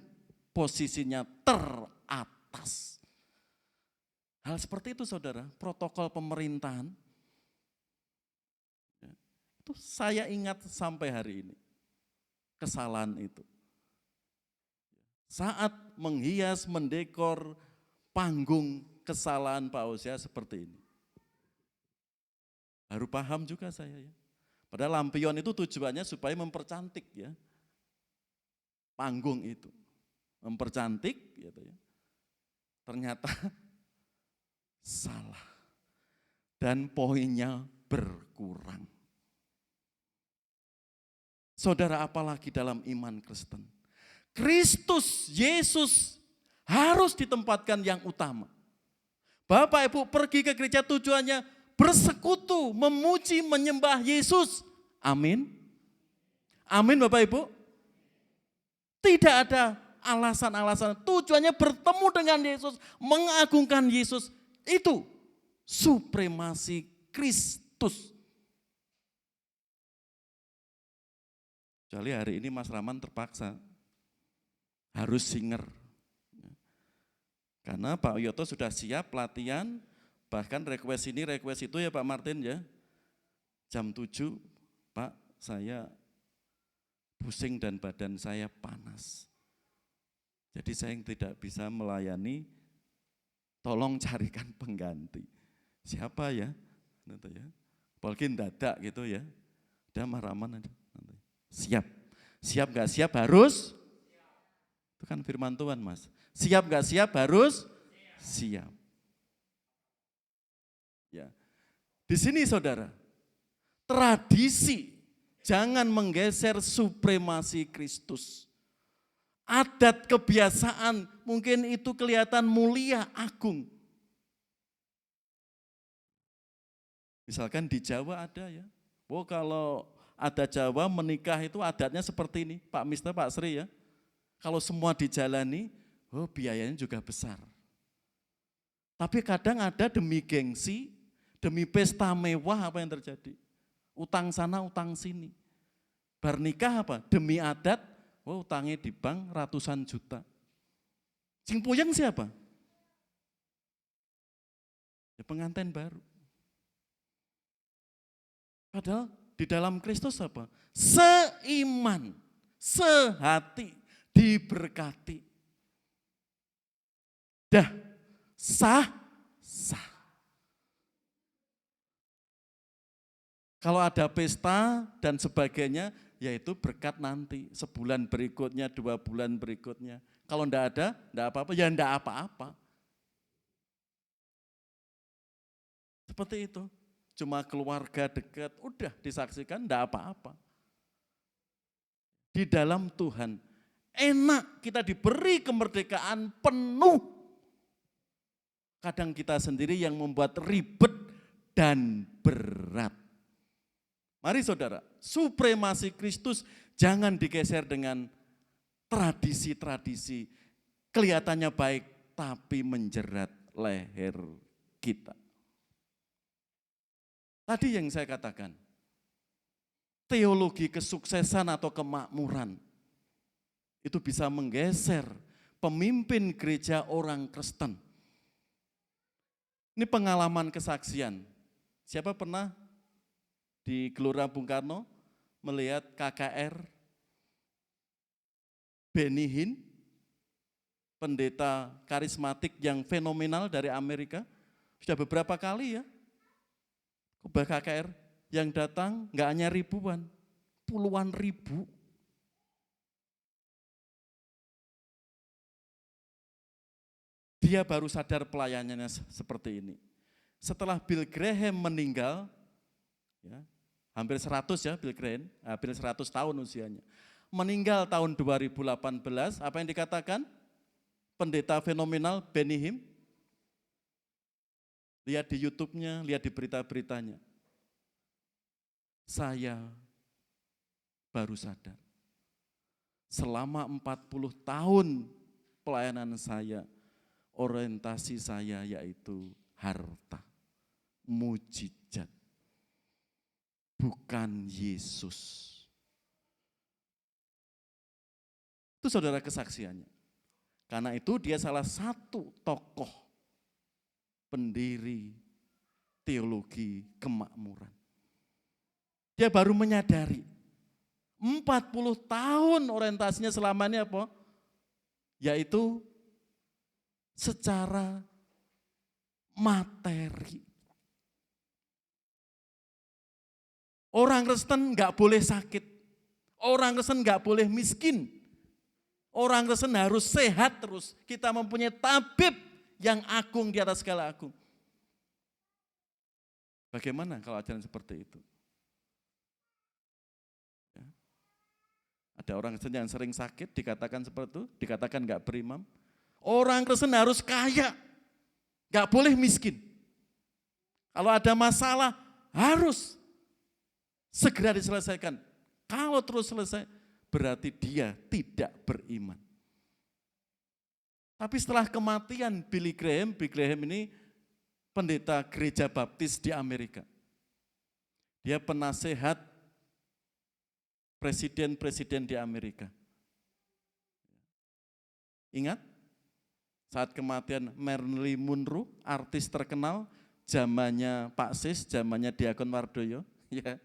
posisinya teratas. Hal seperti itu saudara, protokol pemerintahan. Itu saya ingat sampai hari ini, kesalahan itu. Saat menghias, mendekor panggung, kesalahan Pak Hosea seperti ini. Baru paham juga saya ya. Padahal lampion itu tujuannya supaya mempercantik ya. panggung itu. Mempercantik gitu ya. Ternyata salah. Dan poinnya berkurang. Saudara, apalagi dalam iman Kristen. Kristus, Yesus harus ditempatkan yang utama. Bapak Ibu pergi ke gereja tujuannya bersekutu, memuji, menyembah Yesus. Amin. Amin Bapak Ibu. Tidak ada alasan-alasan. Tujuannya bertemu dengan Yesus, mengagungkan Yesus. Itu supremasi Kristus. Kecuali hari ini Mas Rahman terpaksa harus singer. Karena Pak Yoto sudah siap latihan, bahkan request ini, request itu ya Pak Martin ya. Jam 7, Pak saya pusing dan badan saya panas. Jadi saya tidak bisa melayani, tolong carikan pengganti. Siapa ya? Nanti ya. Apalagi dadak gitu ya. Udah Mas Rahman ada. Siap. Siap gak siap harus? Itu kan firman Tuhan Mas. Siap gak siap harus? Siap. Ya. Di sini saudara, tradisi jangan menggeser supremasi Kristus. Adat kebiasaan mungkin itu kelihatan mulia, agung. Misalkan di Jawa ada ya. Oh kalau ada Jawa menikah itu adatnya seperti ini, Pak Mister, Pak Sri ya. Kalau semua dijalani, oh biayanya juga besar. Tapi kadang ada demi gengsi, demi pesta mewah apa yang terjadi. Utang sana, utang sini. Bernikah apa? Demi adat, oh utangnya di bank ratusan juta. Sing puyeng siapa? Ya pengantin baru. Padahal di dalam Kristus apa? Seiman, sehati, diberkati. Dah, sah. Kalau ada pesta dan sebagainya, yaitu berkat nanti. Sebulan berikutnya, 2 bulan berikutnya. Kalau enggak ada, enggak apa-apa, ya enggak apa-apa. Seperti itu. Cuma keluarga dekat, udah disaksikan, enggak apa-apa. Di dalam Tuhan, enak kita diberi kemerdekaan penuh. Kadang kita sendiri yang membuat ribet dan berat. Mari saudara, supremasi Kristus jangan digeser dengan tradisi-tradisi. Kelihatannya baik, tapi menjerat leher kita. Tadi yang saya katakan, teologi kesuksesan atau kemakmuran itu bisa menggeser pemimpin gereja orang Kristen. Ini pengalaman kesaksian. Siapa pernah di Gelora Bung Karno melihat KKR Benny Hinn, pendeta karismatik yang fenomenal dari Amerika? Sudah beberapa kali ya, khotbah KKR yang datang nggak hanya ribuan, puluhan ribu. Dia baru sadar pelayanannya seperti ini. Setelah Bill Graham meninggal, ya, hampir 100 ya Bill Graham, hampir 100 tahun usianya. Meninggal tahun 2018, apa yang dikatakan? Pendeta fenomenal Benny Hinn. Lihat di YouTube-nya, lihat di berita-beritanya. Saya baru sadar. Selama 40 tahun pelayanan saya, orientasi saya yaitu harta, mujizat, bukan Yesus. Itu saudara kesaksiannya. Karena itu dia salah satu tokoh pendiri teologi kemakmuran. Dia baru menyadari 40 tahun orientasinya selama ini apa? Yaitu secara materi. Orang Kristen nggak boleh sakit. Orang Kristen nggak boleh miskin. Orang Kristen harus sehat terus. Kita mempunyai tabib yang agung di atas segala agung. Bagaimana kalau ajaran seperti itu? Ya. Ada orang Kristen yang sering sakit, dikatakan seperti itu, dikatakan enggak berimam. Orang Kristen harus kaya, enggak boleh miskin. Kalau ada masalah, harus segera diselesaikan. Kalau terus selesai, berarti dia tidak beriman. Tapi setelah kematian Billy Graham ini pendeta gereja baptis di Amerika. Dia penasehat presiden-presiden di Amerika. Ingat? Saat kematian Marilyn Monroe, artis terkenal, zamannya Pak Sis, zamannya Diakon Wardoyo, ya.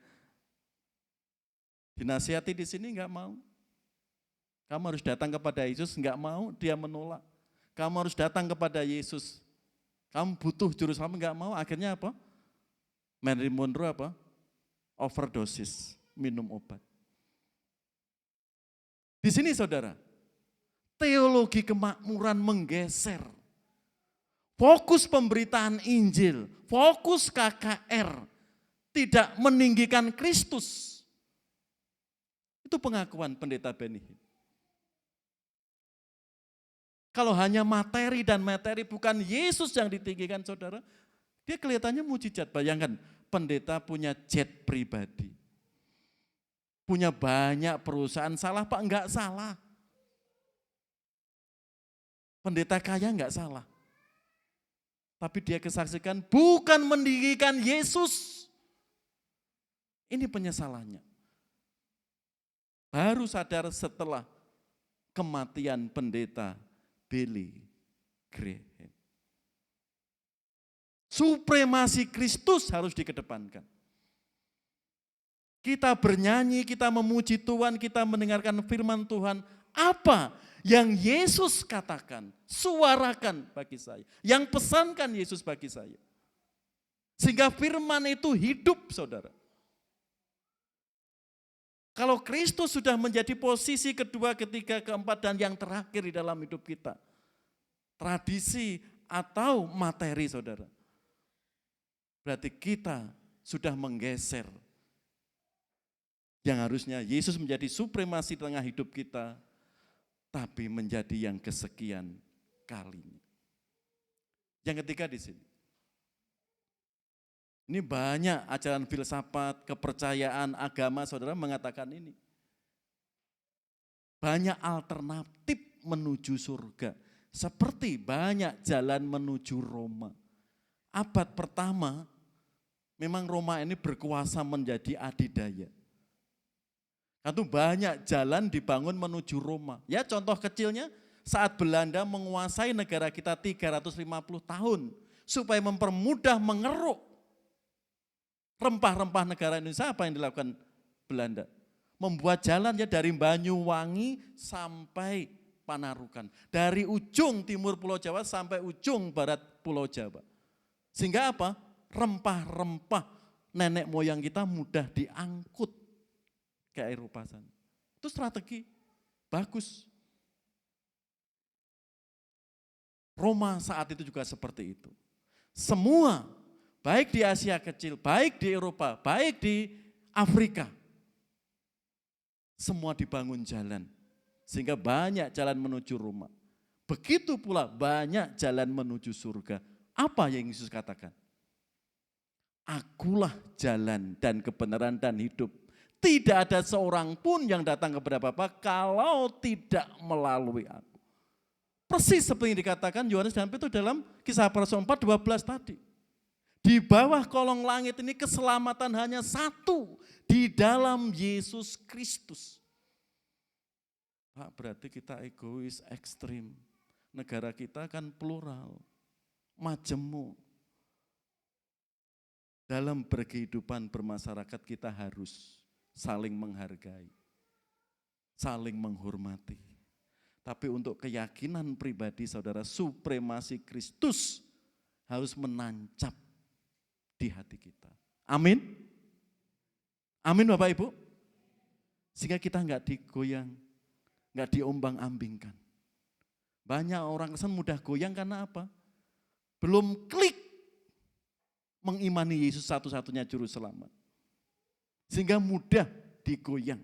Dinasihati di sini enggak mau. Kamu harus datang kepada Yesus, enggak mau, dia menolak. Kamu harus datang kepada Yesus. Kamu butuh juru selamat, enggak mau. Akhirnya apa? Marilyn Monroe apa? Overdosis, minum obat. Di sini saudara, teologi kemakmuran menggeser. Fokus pemberitaan Injil, fokus KKR, tidak meninggikan Kristus. Itu pengakuan pendeta Benny Hinn. Kalau hanya materi dan materi bukan Yesus yang ditinggikan saudara, dia kelihatannya mujizat. Bayangkan, pendeta punya jet pribadi. Punya banyak perusahaan, salah Pak? Enggak salah. Pendeta kaya enggak salah. Tapi dia kesaksikan bukan meninggikan Yesus. Ini penyesalannya. Baru sadar setelah kematian pendeta Billy Graham. Supremasi Kristus harus dikedepankan. Kita bernyanyi, kita memuji Tuhan, kita mendengarkan firman Tuhan. Apa yang Yesus katakan, suarakan bagi saya. Yang pesankan Yesus bagi saya. Sehingga firman itu hidup saudara. Kalau Kristus sudah menjadi posisi kedua, ketiga, keempat, dan yang terakhir di dalam hidup kita. Tradisi atau materi saudara. Berarti kita sudah menggeser. Yang harusnya Yesus menjadi supremasi di tengah hidup kita. Tapi menjadi yang kesekian kalinya. Yang ketiga di sini. Ini banyak ajaran filsafat, kepercayaan, agama, saudara mengatakan ini. Banyak alternatif menuju surga. Seperti banyak jalan menuju Roma. Abad pertama, memang Roma ini berkuasa menjadi adidaya. Itu banyak jalan dibangun menuju Roma. Ya contoh kecilnya, saat Belanda menguasai negara kita 350 tahun. Supaya mempermudah mengeruk rempah-rempah negara Indonesia, apa yang dilakukan Belanda? Membuat jalan ya dari Banyuwangi sampai Panarukan. Dari ujung timur Pulau Jawa sampai ujung barat Pulau Jawa. Sehingga apa? Rempah-rempah nenek moyang kita mudah diangkut ke Eropa sana. Itu strategi bagus. Roma saat itu juga seperti itu. Semua baik di Asia kecil, baik di Eropa, baik di Afrika. Semua dibangun jalan. Sehingga banyak jalan menuju Roma. Begitu pula banyak jalan menuju surga. Apa yang Yesus katakan? Akulah jalan dan kebenaran dan hidup. Tidak ada seorang pun yang datang kepada Bapa kalau tidak melalui aku. Persis seperti yang dikatakan Yohanes dan Petrus dalam Kisah Para Rasul 4:12 tadi. Di bawah kolong langit ini keselamatan hanya satu, di dalam Yesus Kristus. Pak, berarti kita egois ekstrim. Negara kita kan plural, majemuk. Dalam berkehidupan bermasyarakat kita harus saling menghargai, saling menghormati. Tapi untuk keyakinan pribadi saudara, supremasi Kristus harus menancap di hati kita. Amin. Amin Bapak Ibu. Sehingga kita enggak digoyang, nggak diombang-ambingkan. Banyak orang Kristen mudah goyang karena apa? Belum klik mengimani Yesus satu-satunya juru selamat. Sehingga mudah digoyang,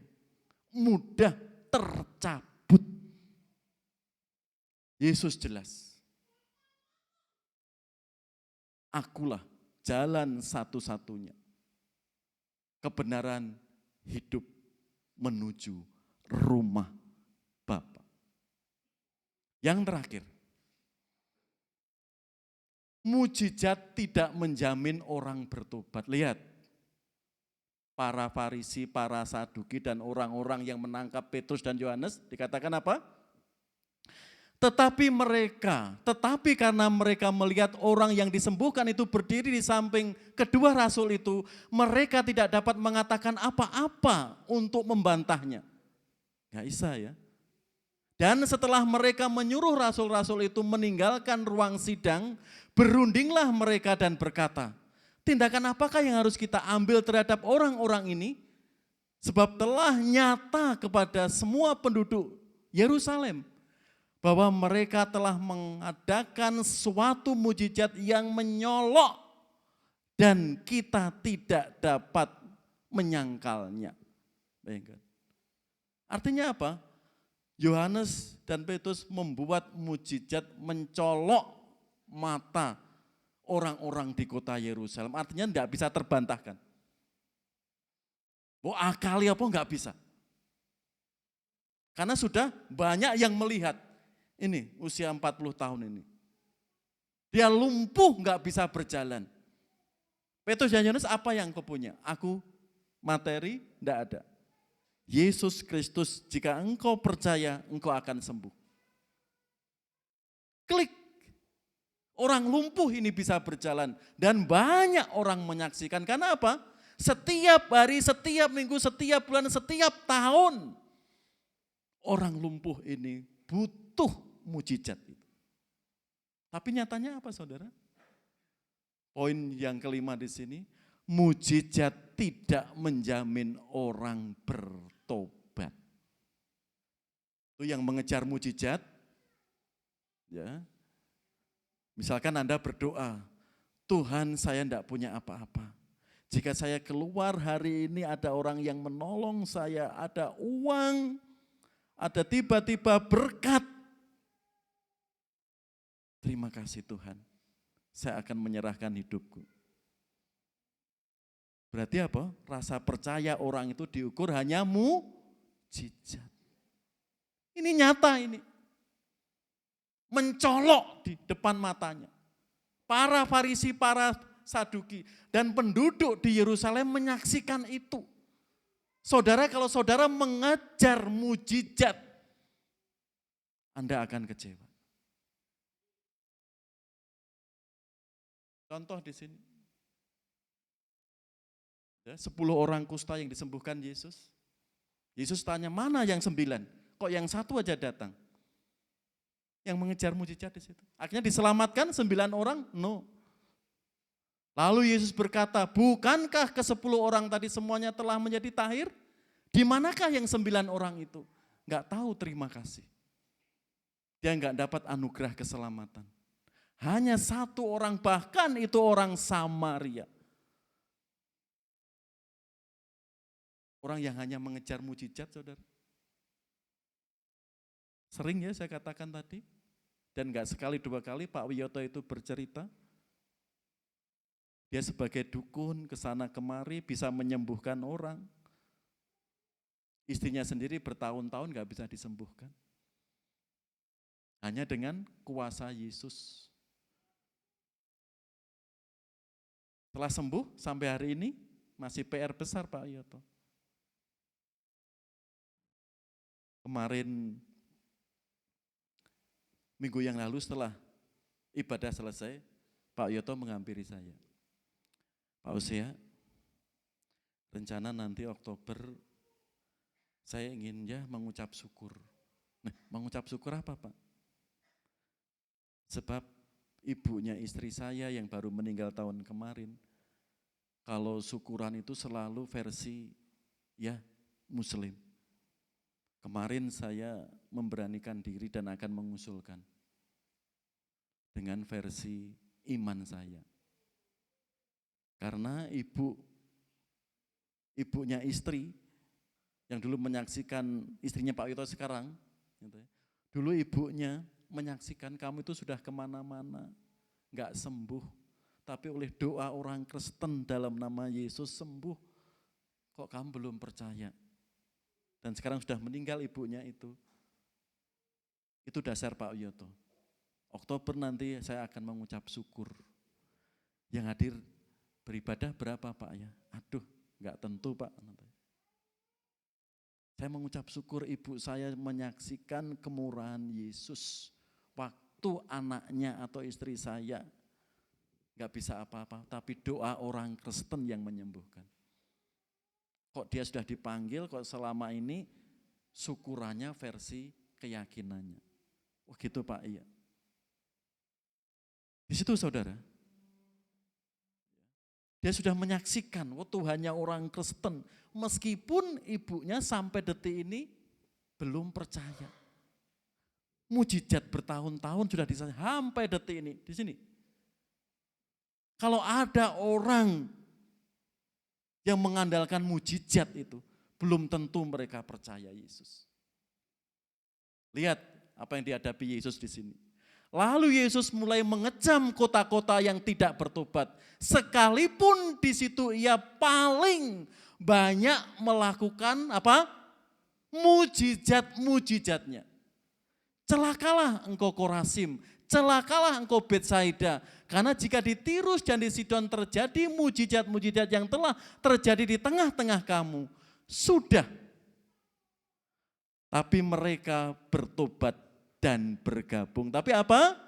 mudah tercabut. Yesus jelas. Akulah jalan satu-satunya. Kebenaran hidup menuju rumah Bapa. Yang terakhir, mujizat tidak menjamin orang bertobat. Lihat, para Farisi, para Saduki, dan orang-orang yang menangkap Petrus dan Yohanes, dikatakan apa? Tetapi karena mereka melihat orang yang disembuhkan itu berdiri di samping kedua rasul itu, mereka tidak dapat mengatakan apa-apa untuk membantahnya. Gak bisa ya. Dan setelah mereka menyuruh rasul-rasul itu meninggalkan ruang sidang, berundinglah mereka dan berkata, tindakan apakah yang harus kita ambil terhadap orang-orang ini? Sebab telah nyata kepada semua penduduk Yerusalem bahwa mereka telah mengadakan suatu mujizat yang menyolok dan kita tidak dapat menyangkalnya. Bayangkan. Artinya apa? Yohanes dan Petrus membuat mujizat mencolok mata orang-orang di kota Yerusalem. Artinya tidak bisa terbantahkan. Oh, akali apa enggak bisa. Karena sudah banyak yang melihat. Ini usia 40 tahun ini. Dia lumpuh enggak bisa berjalan. Petrus dan Yohanes apa yang kau punya? Aku materi enggak ada. Yesus Kristus, jika engkau percaya, engkau akan sembuh. Klik. Orang lumpuh ini bisa berjalan. Dan banyak orang menyaksikan. Karena apa? Setiap hari, setiap minggu, setiap bulan, setiap tahun. Orang lumpuh ini butuh mujizat itu. Tapi nyatanya apa saudara? Poin yang kelima di sini. Mujizat tidak menjamin orang bertobat. Itu yang mengejar mujizat. Ya. Misalkan Anda berdoa, Tuhan saya tidak punya apa-apa. Jika saya keluar hari ini ada orang yang menolong saya, ada uang, ada tiba-tiba berkat. Terima kasih Tuhan, saya akan menyerahkan hidupku. Berarti apa? Rasa percaya orang itu diukur hanya mujizat. Ini nyata ini. Mencolok di depan matanya. Para Farisi, para Saduki, dan penduduk di Yerusalem menyaksikan itu. Saudara, kalau saudara mengejar mujizat, Anda akan kecewa. Contoh di sini. 10 orang kusta yang disembuhkan Yesus. Yesus tanya, mana yang 9? Kok yang 1 aja datang? Yang mengejar mujizat di situ. Akhirnya diselamatkan 9 orang? No. Lalu Yesus berkata, bukankah ke-10 orang tadi semuanya telah menjadi tahir? Di manakah yang 9 orang itu? Enggak tahu, terima kasih. Dia enggak dapat anugerah keselamatan. Hanya 1 orang, bahkan itu orang Samaria. Orang yang hanya mengejar mujizat, saudara. Sering ya saya katakan tadi, dan enggak sekali 2 kali Pak Wiyoto itu bercerita, dia sebagai dukun kesana kemari bisa menyembuhkan orang. Istrinya sendiri bertahun-tahun enggak bisa disembuhkan. Hanya dengan kuasa Yesus. Setelah sembuh sampai hari ini masih PR besar Pak Wiyoto. Kemarin minggu yang lalu setelah ibadah selesai, Pak Yoto menghampiri saya. Pak Usia, rencana nanti Oktober saya ingin ya mengucap syukur. Nah, mengucap syukur apa Pak? Sebab ibunya istri saya yang baru meninggal tahun kemarin, kalau syukuran itu selalu versi ya Muslim. Kemarin saya memberanikan diri dan akan mengusulkan dengan versi iman saya. Karena ibunya istri yang dulu menyaksikan istrinya Pak Wito sekarang, gitu ya. Dulu ibunya menyaksikan kamu itu sudah kemana-mana, enggak sembuh, tapi oleh doa orang Kristen dalam nama Yesus sembuh. Kok kamu belum percaya? Dan sekarang sudah meninggal ibunya itu. Itu dasar Pak Wiyoto. Oktober nanti saya akan mengucap syukur. Yang hadir beribadah berapa Pak ya? Aduh, enggak tentu Pak. Saya mengucap syukur ibu saya menyaksikan kemurahan Yesus. Waktu anaknya atau istri saya enggak bisa apa-apa, tapi doa orang Kristen yang menyembuhkan. Kok dia sudah dipanggil, kok selama ini syukurannya versi keyakinannya. Oh gitu Pak, iya. Di situ saudara, dia sudah menyaksikan, oh Tuhannya orang Kristen, meskipun ibunya sampai detik ini belum percaya. Mujizat bertahun-tahun sudah disaksikan, sampai detik ini, di sini. Kalau ada orang yang mengandalkan mujizat itu, belum tentu mereka percaya Yesus. Lihat apa yang dihadapi Yesus di sini. Lalu Yesus mulai mengecam kota-kota yang tidak bertobat. Sekalipun di situ ia paling banyak melakukan apa? Mujizat-mujizatnya. Celakalah engkau Korasim, celakalah engkau Betsaida. Karena jika di Tirus dan di Sidon terjadi mujizat-mujizat yang telah terjadi di tengah-tengah kamu, sudah. Tapi mereka bertobat dan bergabung. Tapi apa?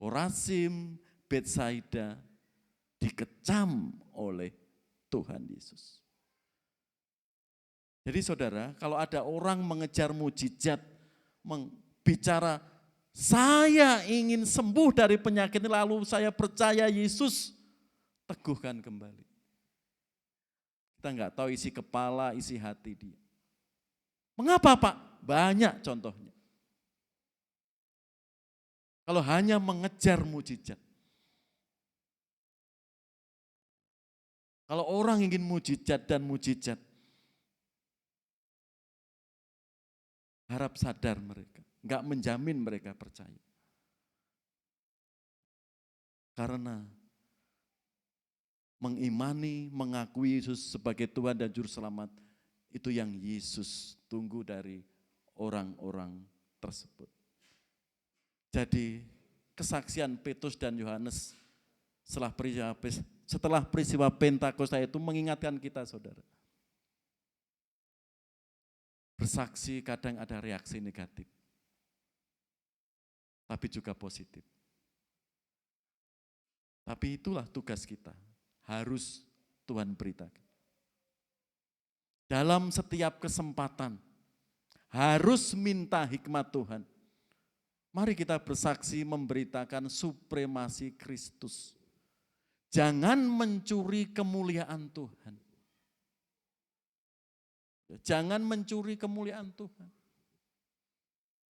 Korasim, Betsaida dikecam oleh Tuhan Yesus. Jadi saudara, kalau ada orang mengejar mujizat, bicara saya ingin sembuh dari penyakit ini, lalu saya percaya Yesus, teguhkan kembali. Kita enggak tahu isi kepala, isi hati dia. Mengapa Pak? Banyak contohnya. Kalau hanya mengejar mujizat. Kalau orang ingin mujizat dan mujizat, harap sadar mereka. Enggak menjamin mereka percaya. Karena mengimani, mengakui Yesus sebagai Tuhan dan Juru Selamat, itu yang Yesus tunggu dari orang-orang tersebut. Jadi kesaksian Petrus dan Yohanes setelah peristiwa Pentakosta itu mengingatkan kita saudara. Bersaksi kadang ada reaksi negatif, tapi juga positif. Tapi itulah tugas kita, harus Tuhan beritakan. Dalam setiap kesempatan, harus minta hikmat Tuhan. Mari kita bersaksi memberitakan supremasi Kristus. Jangan mencuri kemuliaan Tuhan. Jangan mencuri kemuliaan Tuhan.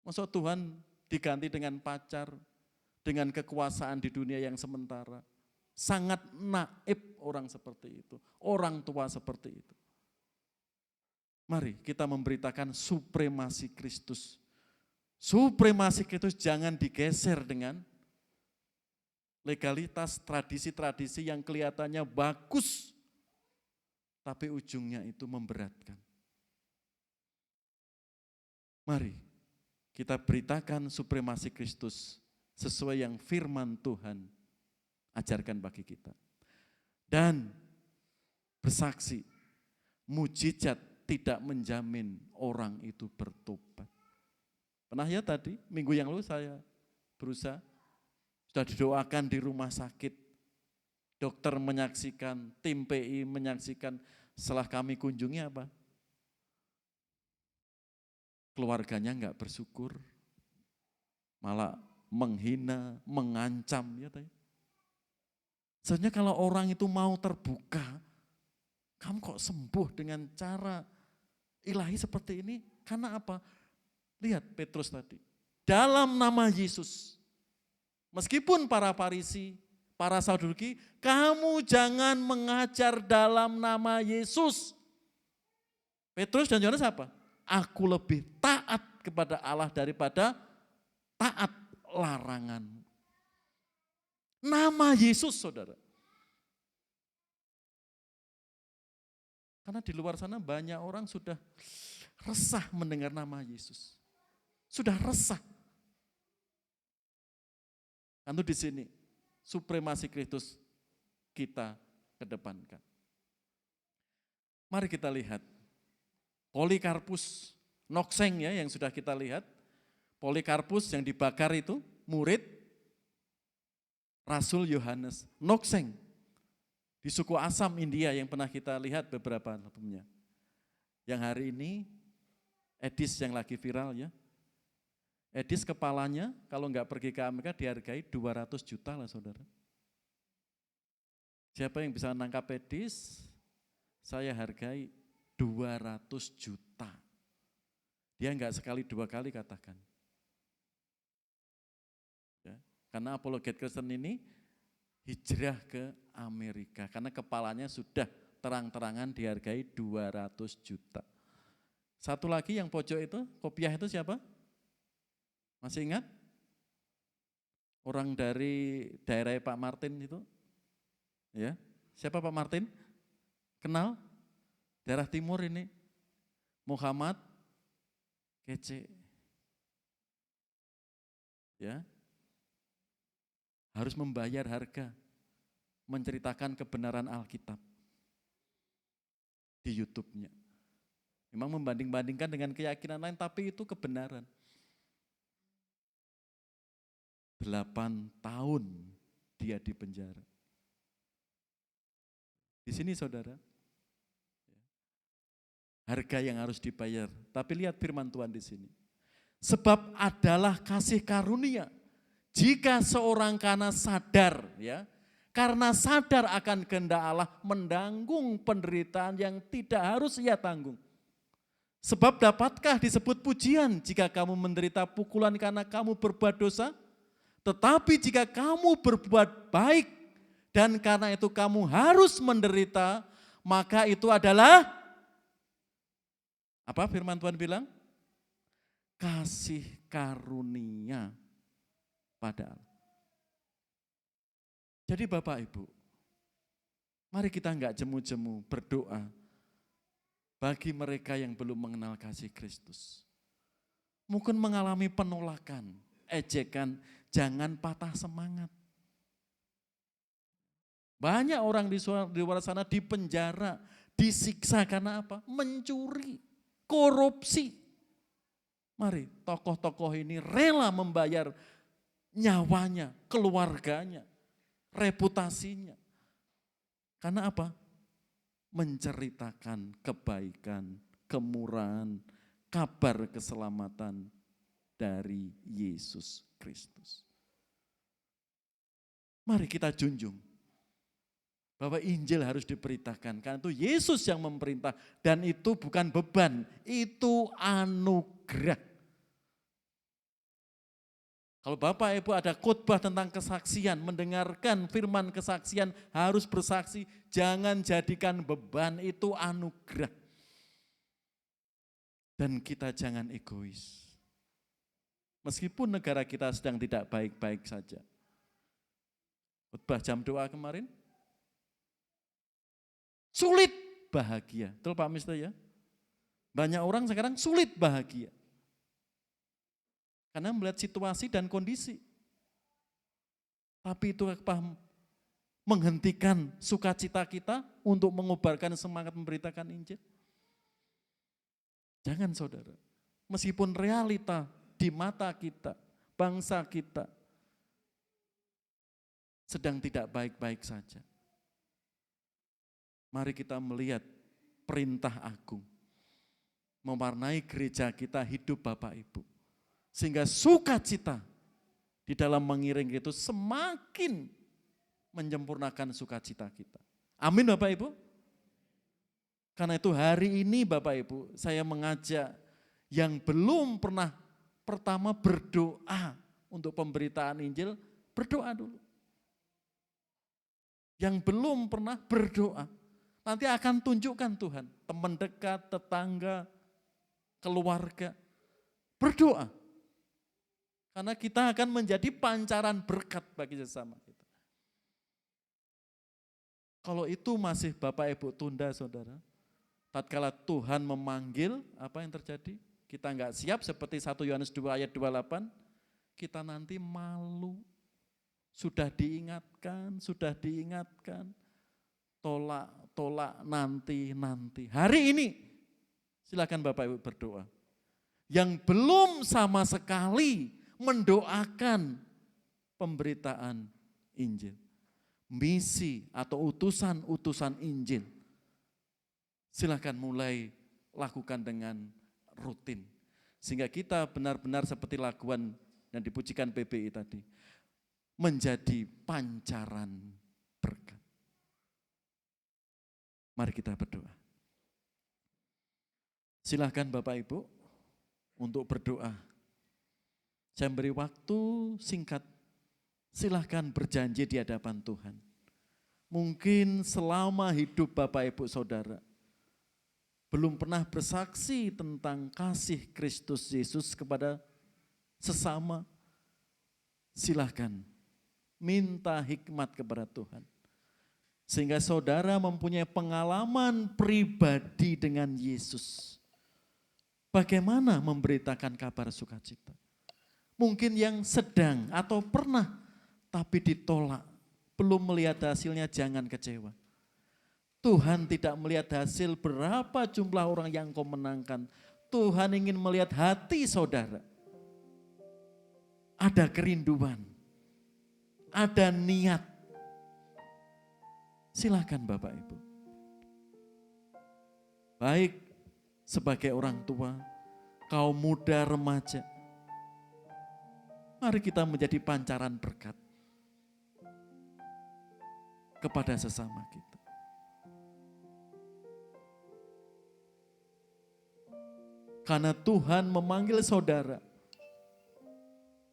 Masa Tuhan diganti dengan pacar, dengan kekuasaan di dunia yang sementara. Sangat naib orang seperti itu, orang tua seperti itu. Mari kita memberitakan supremasi Kristus. Supremasi Kristus jangan digeser dengan legalitas, tradisi-tradisi yang kelihatannya bagus, tapi ujungnya itu memberatkan. Mari kita beritakan supremasi Kristus sesuai yang firman Tuhan ajarkan bagi kita. Dan bersaksi, mujizat tidak menjamin orang itu bertobat. Pernah ya tadi, minggu yang lalu saya berusaha, sudah didoakan di rumah sakit, dokter menyaksikan, tim PI menyaksikan, setelah kami kunjungi apa? Keluarganya enggak bersyukur, malah menghina, mengancam. Ya, sebenarnya kalau orang itu mau terbuka, kamu kok sembuh dengan cara ilahi seperti ini karena apa? Lihat Petrus tadi. Dalam nama Yesus. Meskipun para Farisi, para Saduki, kamu jangan mengajar dalam nama Yesus. Petrus dan Yohanes apa? Aku lebih taat kepada Allah daripada taat larangan. Nama Yesus, saudara. Karena di luar sana banyak orang sudah resah mendengar nama Yesus. Sudah resah. Tentu di sini supremasi Kristus kita kedepankan. Mari kita lihat Polikarpus Nokseng ya yang sudah kita lihat. Polikarpus yang dibakar itu murid Rasul Yohanes. Nokseng di suku Assam India yang pernah kita lihat beberapa albumnya. Yang hari ini Edis yang lagi viral ya. Edis kepalanya kalau nggak pergi ke Amerika dihargai 200 juta lah saudara. Siapa yang bisa menangkap Edis? Saya hargai 200 juta. Dia nggak sekali dua kali katakan. Ya, karena apologet Kristen ini hijrah ke Amerika. Karena kepalanya sudah terang-terangan dihargai 200 juta. Satu lagi yang pojok itu, kopiah itu siapa? Masih ingat? Orang dari daerah Pak Martin itu? Ya, siapa Pak Martin? Kenal? Daerah timur ini. Muhammad Kece. Ya. Harus membayar harga menceritakan kebenaran Alkitab di YouTube-nya. Memang membanding-bandingkan dengan keyakinan lain, tapi itu kebenaran. 8 tahun dia di penjara. Di sini saudara, harga yang harus dibayar. Tapi lihat firman Tuhan di sini. Sebab adalah kasih karunia. Jika seorang karena sadar, ya, karena sadar akan kehendak Allah menanggung penderitaan yang tidak harus ia tanggung. Sebab dapatkah disebut pujian jika kamu menderita pukulan karena kamu berbuat dosa? Tetapi jika kamu berbuat baik dan karena itu kamu harus menderita, maka itu adalah apa firman Tuhan bilang? Kasih karunia pada Allah. Jadi Bapak Ibu, mari kita enggak jemu-jemu berdoa bagi mereka yang belum mengenal kasih Kristus. Mungkin mengalami penolakan, ejekan, jangan patah semangat. Banyak orang di luar sana dipenjara, disiksa karena apa? Mencuri, korupsi. Mari tokoh-tokoh ini rela membayar nyawanya, keluarganya, reputasinya. Karena apa? Menceritakan kebaikan, kemurahan, kabar keselamatan dari Yesus Kristus. Mari kita junjung bahwa Injil harus diberitakan, karena itu Yesus yang memerintah dan itu bukan beban, itu anugerah. Kalau Bapak Ibu ada khotbah tentang kesaksian, mendengarkan firman kesaksian harus bersaksi, jangan jadikan beban, itu anugerah. Dan kita jangan egois. Meskipun negara kita sedang tidak baik-baik saja. Khotbah jam doa kemarin, sulit bahagia. Betul Pak Mister ya? Banyak orang sekarang sulit bahagia. Karena melihat situasi dan kondisi. Tapi itu menghentikan sukacita kita untuk mengobarkan semangat memberitakan Injil. Jangan saudara. Meskipun realita di mata kita, bangsa kita sedang tidak baik-baik saja. Mari kita melihat perintah agung mewarnai gereja kita, hidup Bapak Ibu. Sehingga sukacita di dalam mengiring itu semakin menyempurnakan sukacita kita. Amin Bapak Ibu. Karena itu hari ini Bapak Ibu, saya mengajak yang belum pernah pertama berdoa untuk pemberitaan Injil, berdoa dulu. Yang belum pernah berdoa, nanti akan tunjukkan Tuhan, teman dekat, tetangga, keluarga, berdoa. Karena kita akan menjadi pancaran berkat bagi sesama kita. Kalau itu masih Bapak Ibu tunda saudara, tatkala Tuhan memanggil, apa yang terjadi? Kita enggak siap seperti 1 Yohanes 2 ayat 28, kita nanti malu. Sudah diingatkan, tolak nanti. Hari ini silakan Bapak Ibu berdoa. Yang belum sama sekali mendoakan pemberitaan Injil, misi atau utusan Injil, silakan mulai lakukan dengan rutin. Sehingga kita benar-benar seperti laguan yang dipujikan PBI tadi, menjadi pancaran berkat. Mari kita berdoa. Silakan Bapak Ibu untuk berdoa. Saya beri waktu singkat, silakan berjanji di hadapan Tuhan. Mungkin selama hidup Bapak Ibu Saudara, belum pernah bersaksi tentang kasih Kristus Yesus kepada sesama, silahkan minta hikmat kepada Tuhan. Sehingga saudara mempunyai pengalaman pribadi dengan Yesus. Bagaimana memberitakan kabar sukacita? Mungkin yang sedang atau pernah tapi ditolak, belum melihat hasilnya, jangan kecewa. Tuhan tidak melihat hasil berapa jumlah orang yang kau menangkan. Tuhan ingin melihat hati saudara. Ada kerinduan, ada niat. Silakan Bapak Ibu. Baik sebagai orang tua, kaum muda, remaja. Mari kita menjadi pancaran berkat kepada sesama kita. Karena Tuhan memanggil saudara,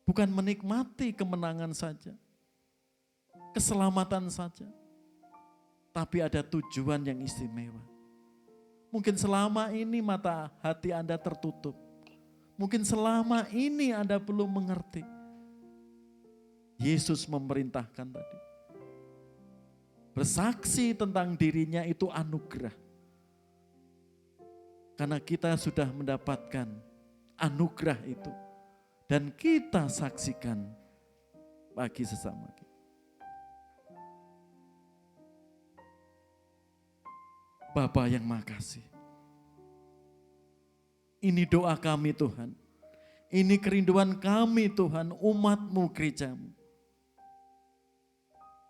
bukan menikmati kemenangan saja, keselamatan saja, tapi ada tujuan yang istimewa. Mungkin selama ini mata hati Anda tertutup, mungkin selama ini Anda belum mengerti. Yesus memerintahkan tadi, bersaksi tentang dirinya itu anugerah. Karena kita sudah mendapatkan anugerah itu. Dan kita saksikan bagi sesama kita. Bapa yang makasih. Ini doa kami Tuhan. Ini kerinduan kami Tuhan, umat-Mu, gereja-Mu.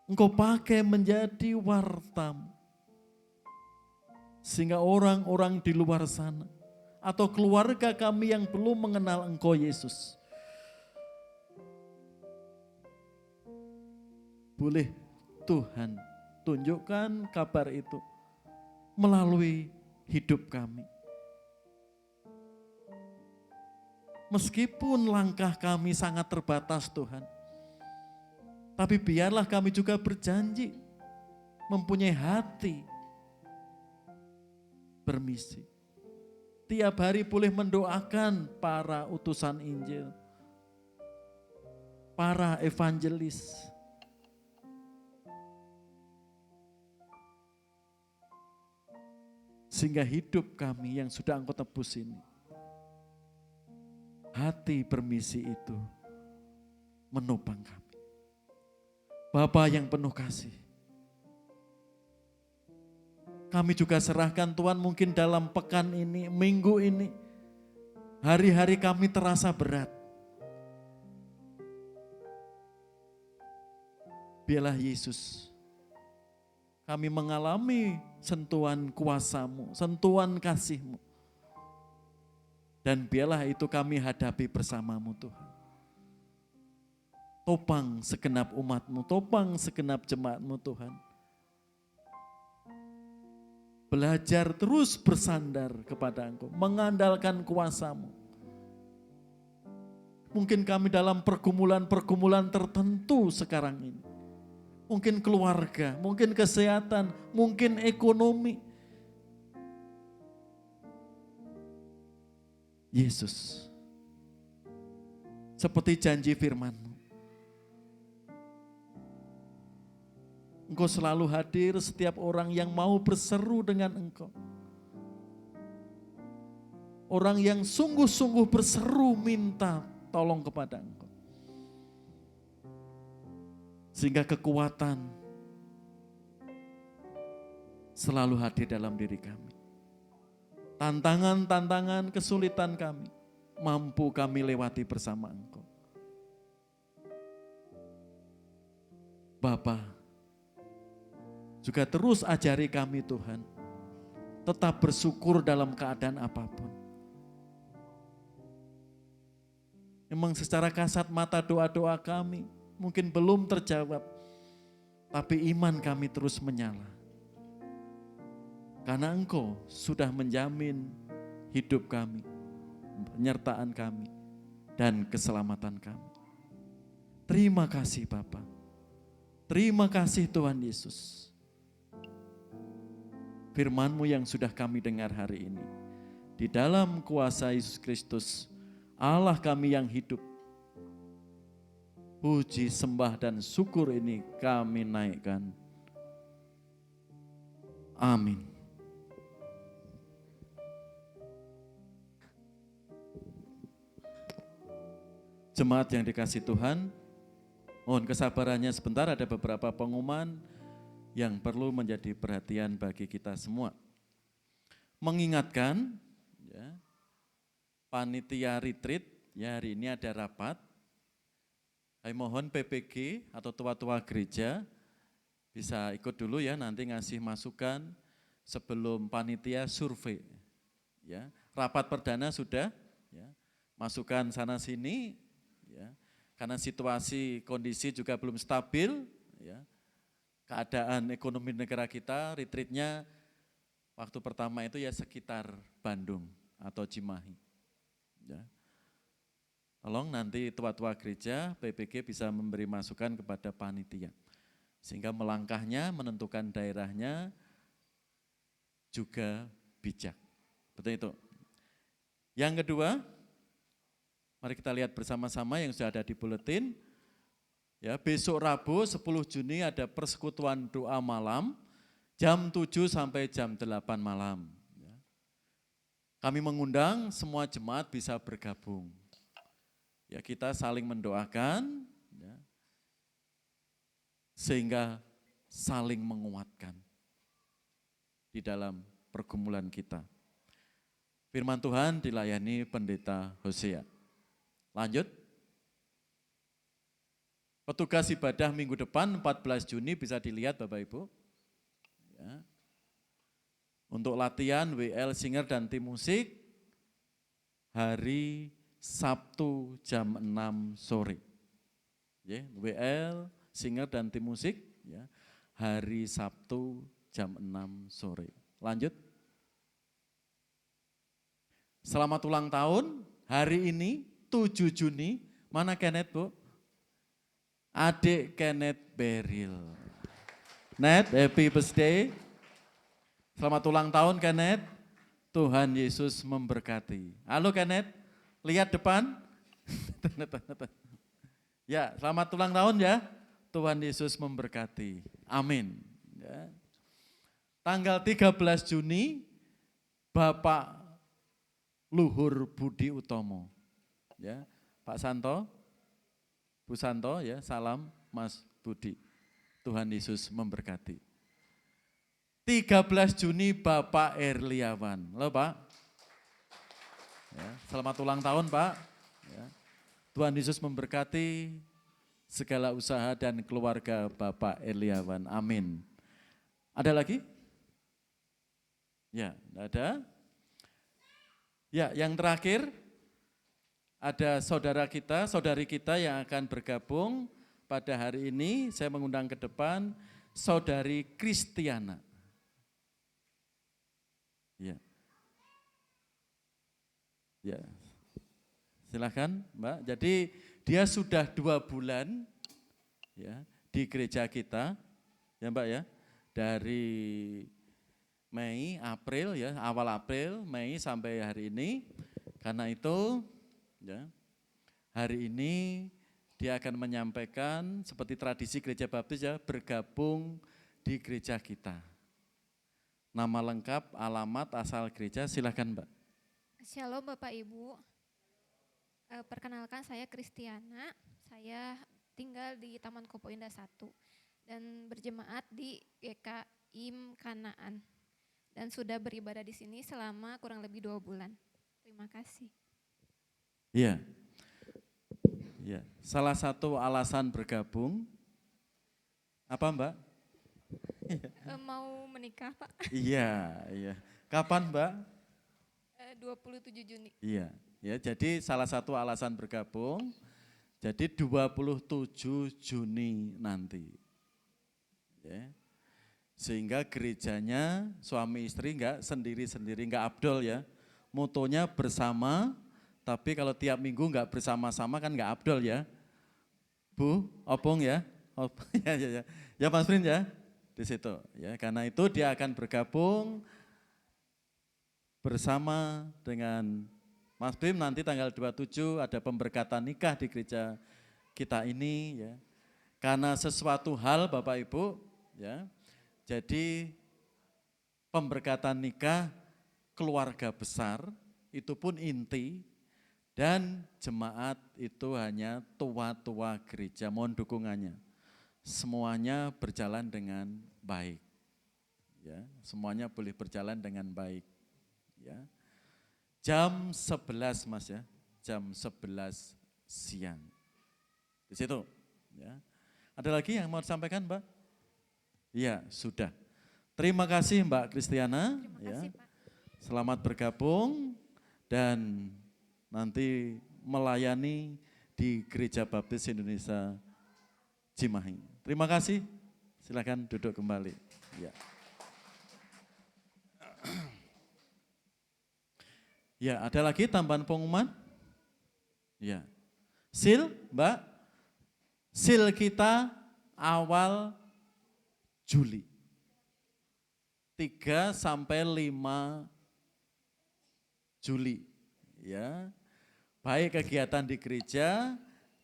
Engkau pakai menjadi warta-Mu. Sehingga orang-orang di luar sana atau keluarga kami yang belum mengenal Engkau Yesus, boleh Tuhan tunjukkan kabar itu melalui hidup kami. Meskipun langkah kami sangat terbatas Tuhan, tapi biarlah kami juga berjanji mempunyai hati bermisi. Tiap hari boleh mendoakan para utusan Injil, para evangelis. Sehingga hidup kami yang sudah Engkau tebus ini, hati bermisi itu menopang kami. Bapa yang penuh kasih, kami juga serahkan Tuhan, mungkin dalam pekan ini, minggu ini, hari-hari kami terasa berat. Biarlah Yesus, kami mengalami sentuhan kuasa-Mu, sentuhan kasih-Mu. Dan biarlah itu kami hadapi bersama-Mu Tuhan. Topang segenap umat-Mu, topang segenap jemaat-Mu Tuhan. Belajar terus bersandar kepada Engkau, mengandalkan kuasa-Mu. Mungkin kami dalam pergumulan-pergumulan tertentu sekarang ini. Mungkin keluarga, mungkin kesehatan, mungkin ekonomi. Yesus, seperti janji firman-Mu, Engkau selalu hadir setiap orang yang mau berseru dengan Engkau. Orang yang sungguh-sungguh berseru minta tolong kepada Engkau. Sehingga kekuatan selalu hadir dalam diri kami. Tantangan-tantangan, kesulitan kami, mampu kami lewati bersama Engkau. Bapa, juga terus ajari kami Tuhan, tetap bersyukur dalam keadaan apapun. Memang secara kasat mata doa-doa kami mungkin belum terjawab, tapi iman kami terus menyala. Karena Engkau sudah menjamin hidup kami, penyertaan kami, dan keselamatan kami. Terima kasih Bapa. Terima kasih Tuhan Yesus. Firman-Mu yang sudah kami dengar hari ini. Di dalam kuasa Yesus Kristus, Allah kami yang hidup. Puji, sembah, dan syukur ini kami naikkan. Amin. Jemaat yang dikasihi Tuhan, mohon kesabarannya sebentar, ada beberapa pengumuman yang perlu menjadi perhatian bagi kita semua. Mengingatkan, ya, panitia retreat, ya hari ini ada rapat. Kami mohon PPG atau tua-tua gereja bisa ikut dulu ya, nanti ngasih masukan sebelum panitia survei. Ya, rapat perdana sudah, ya, masukan sana sini, ya, karena situasi kondisi juga belum stabil, ya. Keadaan ekonomi negara kita, retreatnya waktu pertama itu ya sekitar Bandung atau Cimahi. Ya. Tolong nanti tua-tua gereja, PPG bisa memberi masukan kepada panitia. Sehingga melangkahnya, menentukan daerahnya juga bijak. Betul itu. Yang kedua, mari kita lihat bersama-sama yang sudah ada di buletin. Ya, besok Rabu 10 Juni ada persekutuan doa malam jam 7 sampai jam 8 malam. Ya. Kami mengundang semua jemaat bisa bergabung. Ya, kita saling mendoakan, ya, sehingga saling menguatkan di dalam pergumulan kita. Firman Tuhan dilayani Pendeta Hosea. Lanjut. Petugas ibadah minggu depan 14 Juni bisa dilihat Bapak Ibu. Ya. Untuk latihan WL Singer dan tim musik hari Sabtu jam 6 sore. Ya, WL Singer dan tim musik, ya, hari Sabtu jam 6 sore. Lanjut. Selamat ulang tahun hari ini 7 Juni. Mana Kenneth Bu? Adik Kenneth Beryl. Net, happy birthday. Selamat ulang tahun Kenneth. Tuhan Yesus memberkati. Halo Kenneth, lihat depan. Ya, selamat ulang tahun ya. Tuhan Yesus memberkati. Amin. Ya. Tanggal 13 Juni, Bapak Luhur Budi Utomo. Ya, Pak Santo, Bu Santo, ya, salam Mas Budi. Tuhan Yesus memberkati. 13 Juni Bapak Erliawan. Halo Pak. Ya, selamat ulang tahun Pak. Ya. Tuhan Yesus memberkati segala usaha dan keluarga Bapak Erliawan. Amin. Ada lagi? Ya, ada. Ya, yang terakhir. Ada saudara kita, saudari kita yang akan bergabung pada hari ini. Saya mengundang ke depan Saudari Kristiana. Ya, silakan Mbak. Jadi dia sudah 2 bulan ya di gereja kita, ya Mbak ya, dari Mei, April ya, awal April, Mei sampai hari ini. Karena itu, ya, hari ini dia akan menyampaikan seperti tradisi gereja baptis ya, bergabung di gereja kita. Nama lengkap, alamat, asal gereja, silakan Mbak. Shalom Bapak Ibu, perkenalkan saya Kristiana, saya tinggal di Taman Kopo Indah 1 dan berjemaat di GKIM Kanaan dan sudah beribadah di sini selama kurang lebih 2 bulan. Terima kasih. Iya, ya. Salah satu alasan bergabung, apa Mbak? Mau menikah Pak, Iya, iya. Kapan Mbak? 27 Juni. Iya, ya. Jadi salah satu alasan bergabung, jadi 27 Juni nanti. Ya. Sehingga gerejanya suami istri enggak sendiri-sendiri, enggak abdol ya. Motonya bersama, tapi kalau tiap minggu enggak bersama-sama kan enggak abdol ya. Bu, opung ya. Ya. Ya Mas Prin ya, di situ. Ya, karena itu dia akan bergabung bersama dengan Mas Bim nanti tanggal 27 ada pemberkatan nikah di gereja kita ini ya. Karena sesuatu hal Bapak Ibu ya. Jadi pemberkatan nikah keluarga besar itu pun inti dan jemaat itu hanya tua-tua gereja. Mohon dukungannya. Semuanya berjalan dengan baik. Ya, semuanya boleh berjalan dengan baik. Ya. Jam 11 Mas ya, jam 11 siang. Di situ. Ya. Ada lagi yang mau disampaikan Mbak? Iya, sudah. Terima kasih Mbak Kristiana. Terima kasih Pak. Selamat bergabung dan nanti melayani di Gereja Baptis Indonesia Cimahi. Terima kasih. Silakan duduk kembali. Ya. Ya, ada lagi tambahan pengumuman? Ya. Sil, Mbak. Sil kita awal Juli. 3 sampai 5 Juli. Ya. Baik kegiatan di gereja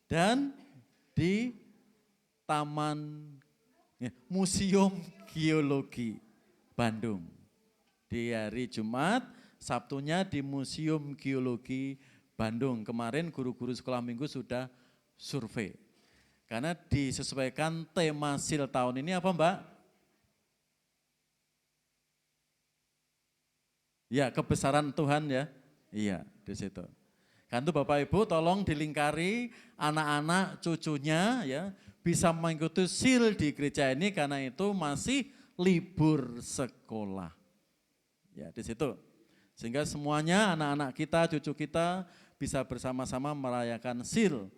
dan di Taman Museum Geologi Bandung. Di hari Jumat, Sabtunya di Museum Geologi Bandung. Kemarin guru-guru sekolah minggu sudah survei. Karena disesuaikan tema SIL tahun ini apa Mbak? Ya, kebesaran Tuhan ya. Iya, di situ. Kan itu Bapak Ibu tolong dilingkari anak-anak cucunya ya bisa mengikuti SIL di gereja ini karena itu masih libur sekolah. Ya, di situ. Sehingga semuanya anak-anak kita, cucu kita bisa bersama-sama merayakan SIL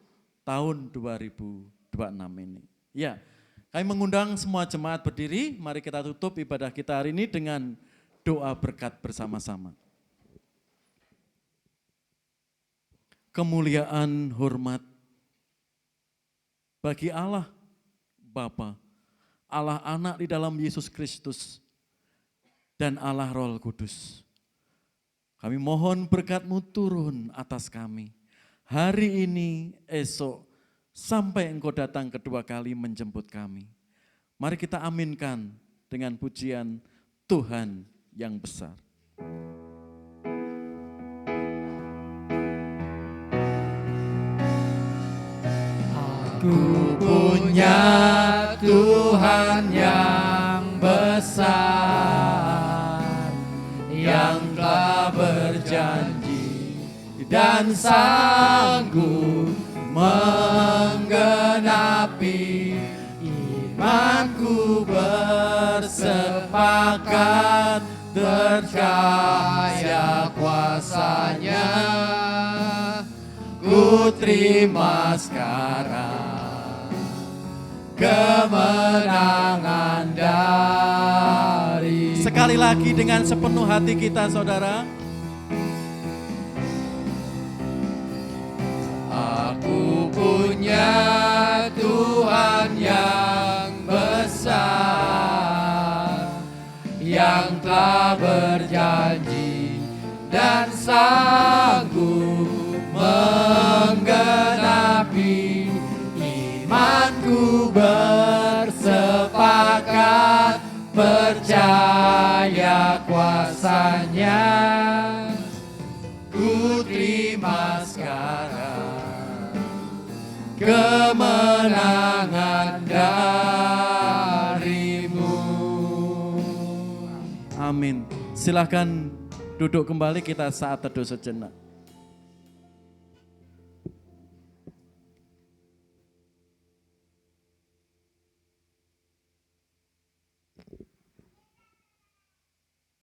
tahun 2026 ini. Ya, kami mengundang semua jemaat berdiri, mari kita tutup ibadah kita hari ini dengan doa berkat bersama-sama. Kemuliaan hormat bagi Allah Bapa, Allah Anak di dalam Yesus Kristus, dan Allah Roh Kudus. Kami mohon berkat-Mu turun atas kami. Hari ini, esok, sampai Engkau datang kedua kali menjemput kami. Mari kita aminkan dengan pujian Tuhan yang besar. Aku punya Tuhan yang besar, yang telah berjanji dan sanggup menggenapi. Imanku bersepakat percaya kuasanya. Ku terima sekarang kemenangan dari. Sekali lagi dengan sepenuh hati kita saudara. telah berjanji dan sanggup menggenapi. Imanku bersepakat, percaya kuasanya. Ku terima sekarang kemenangan darimu. Amin. Silahkan duduk kembali, kita saat teduh sejenak.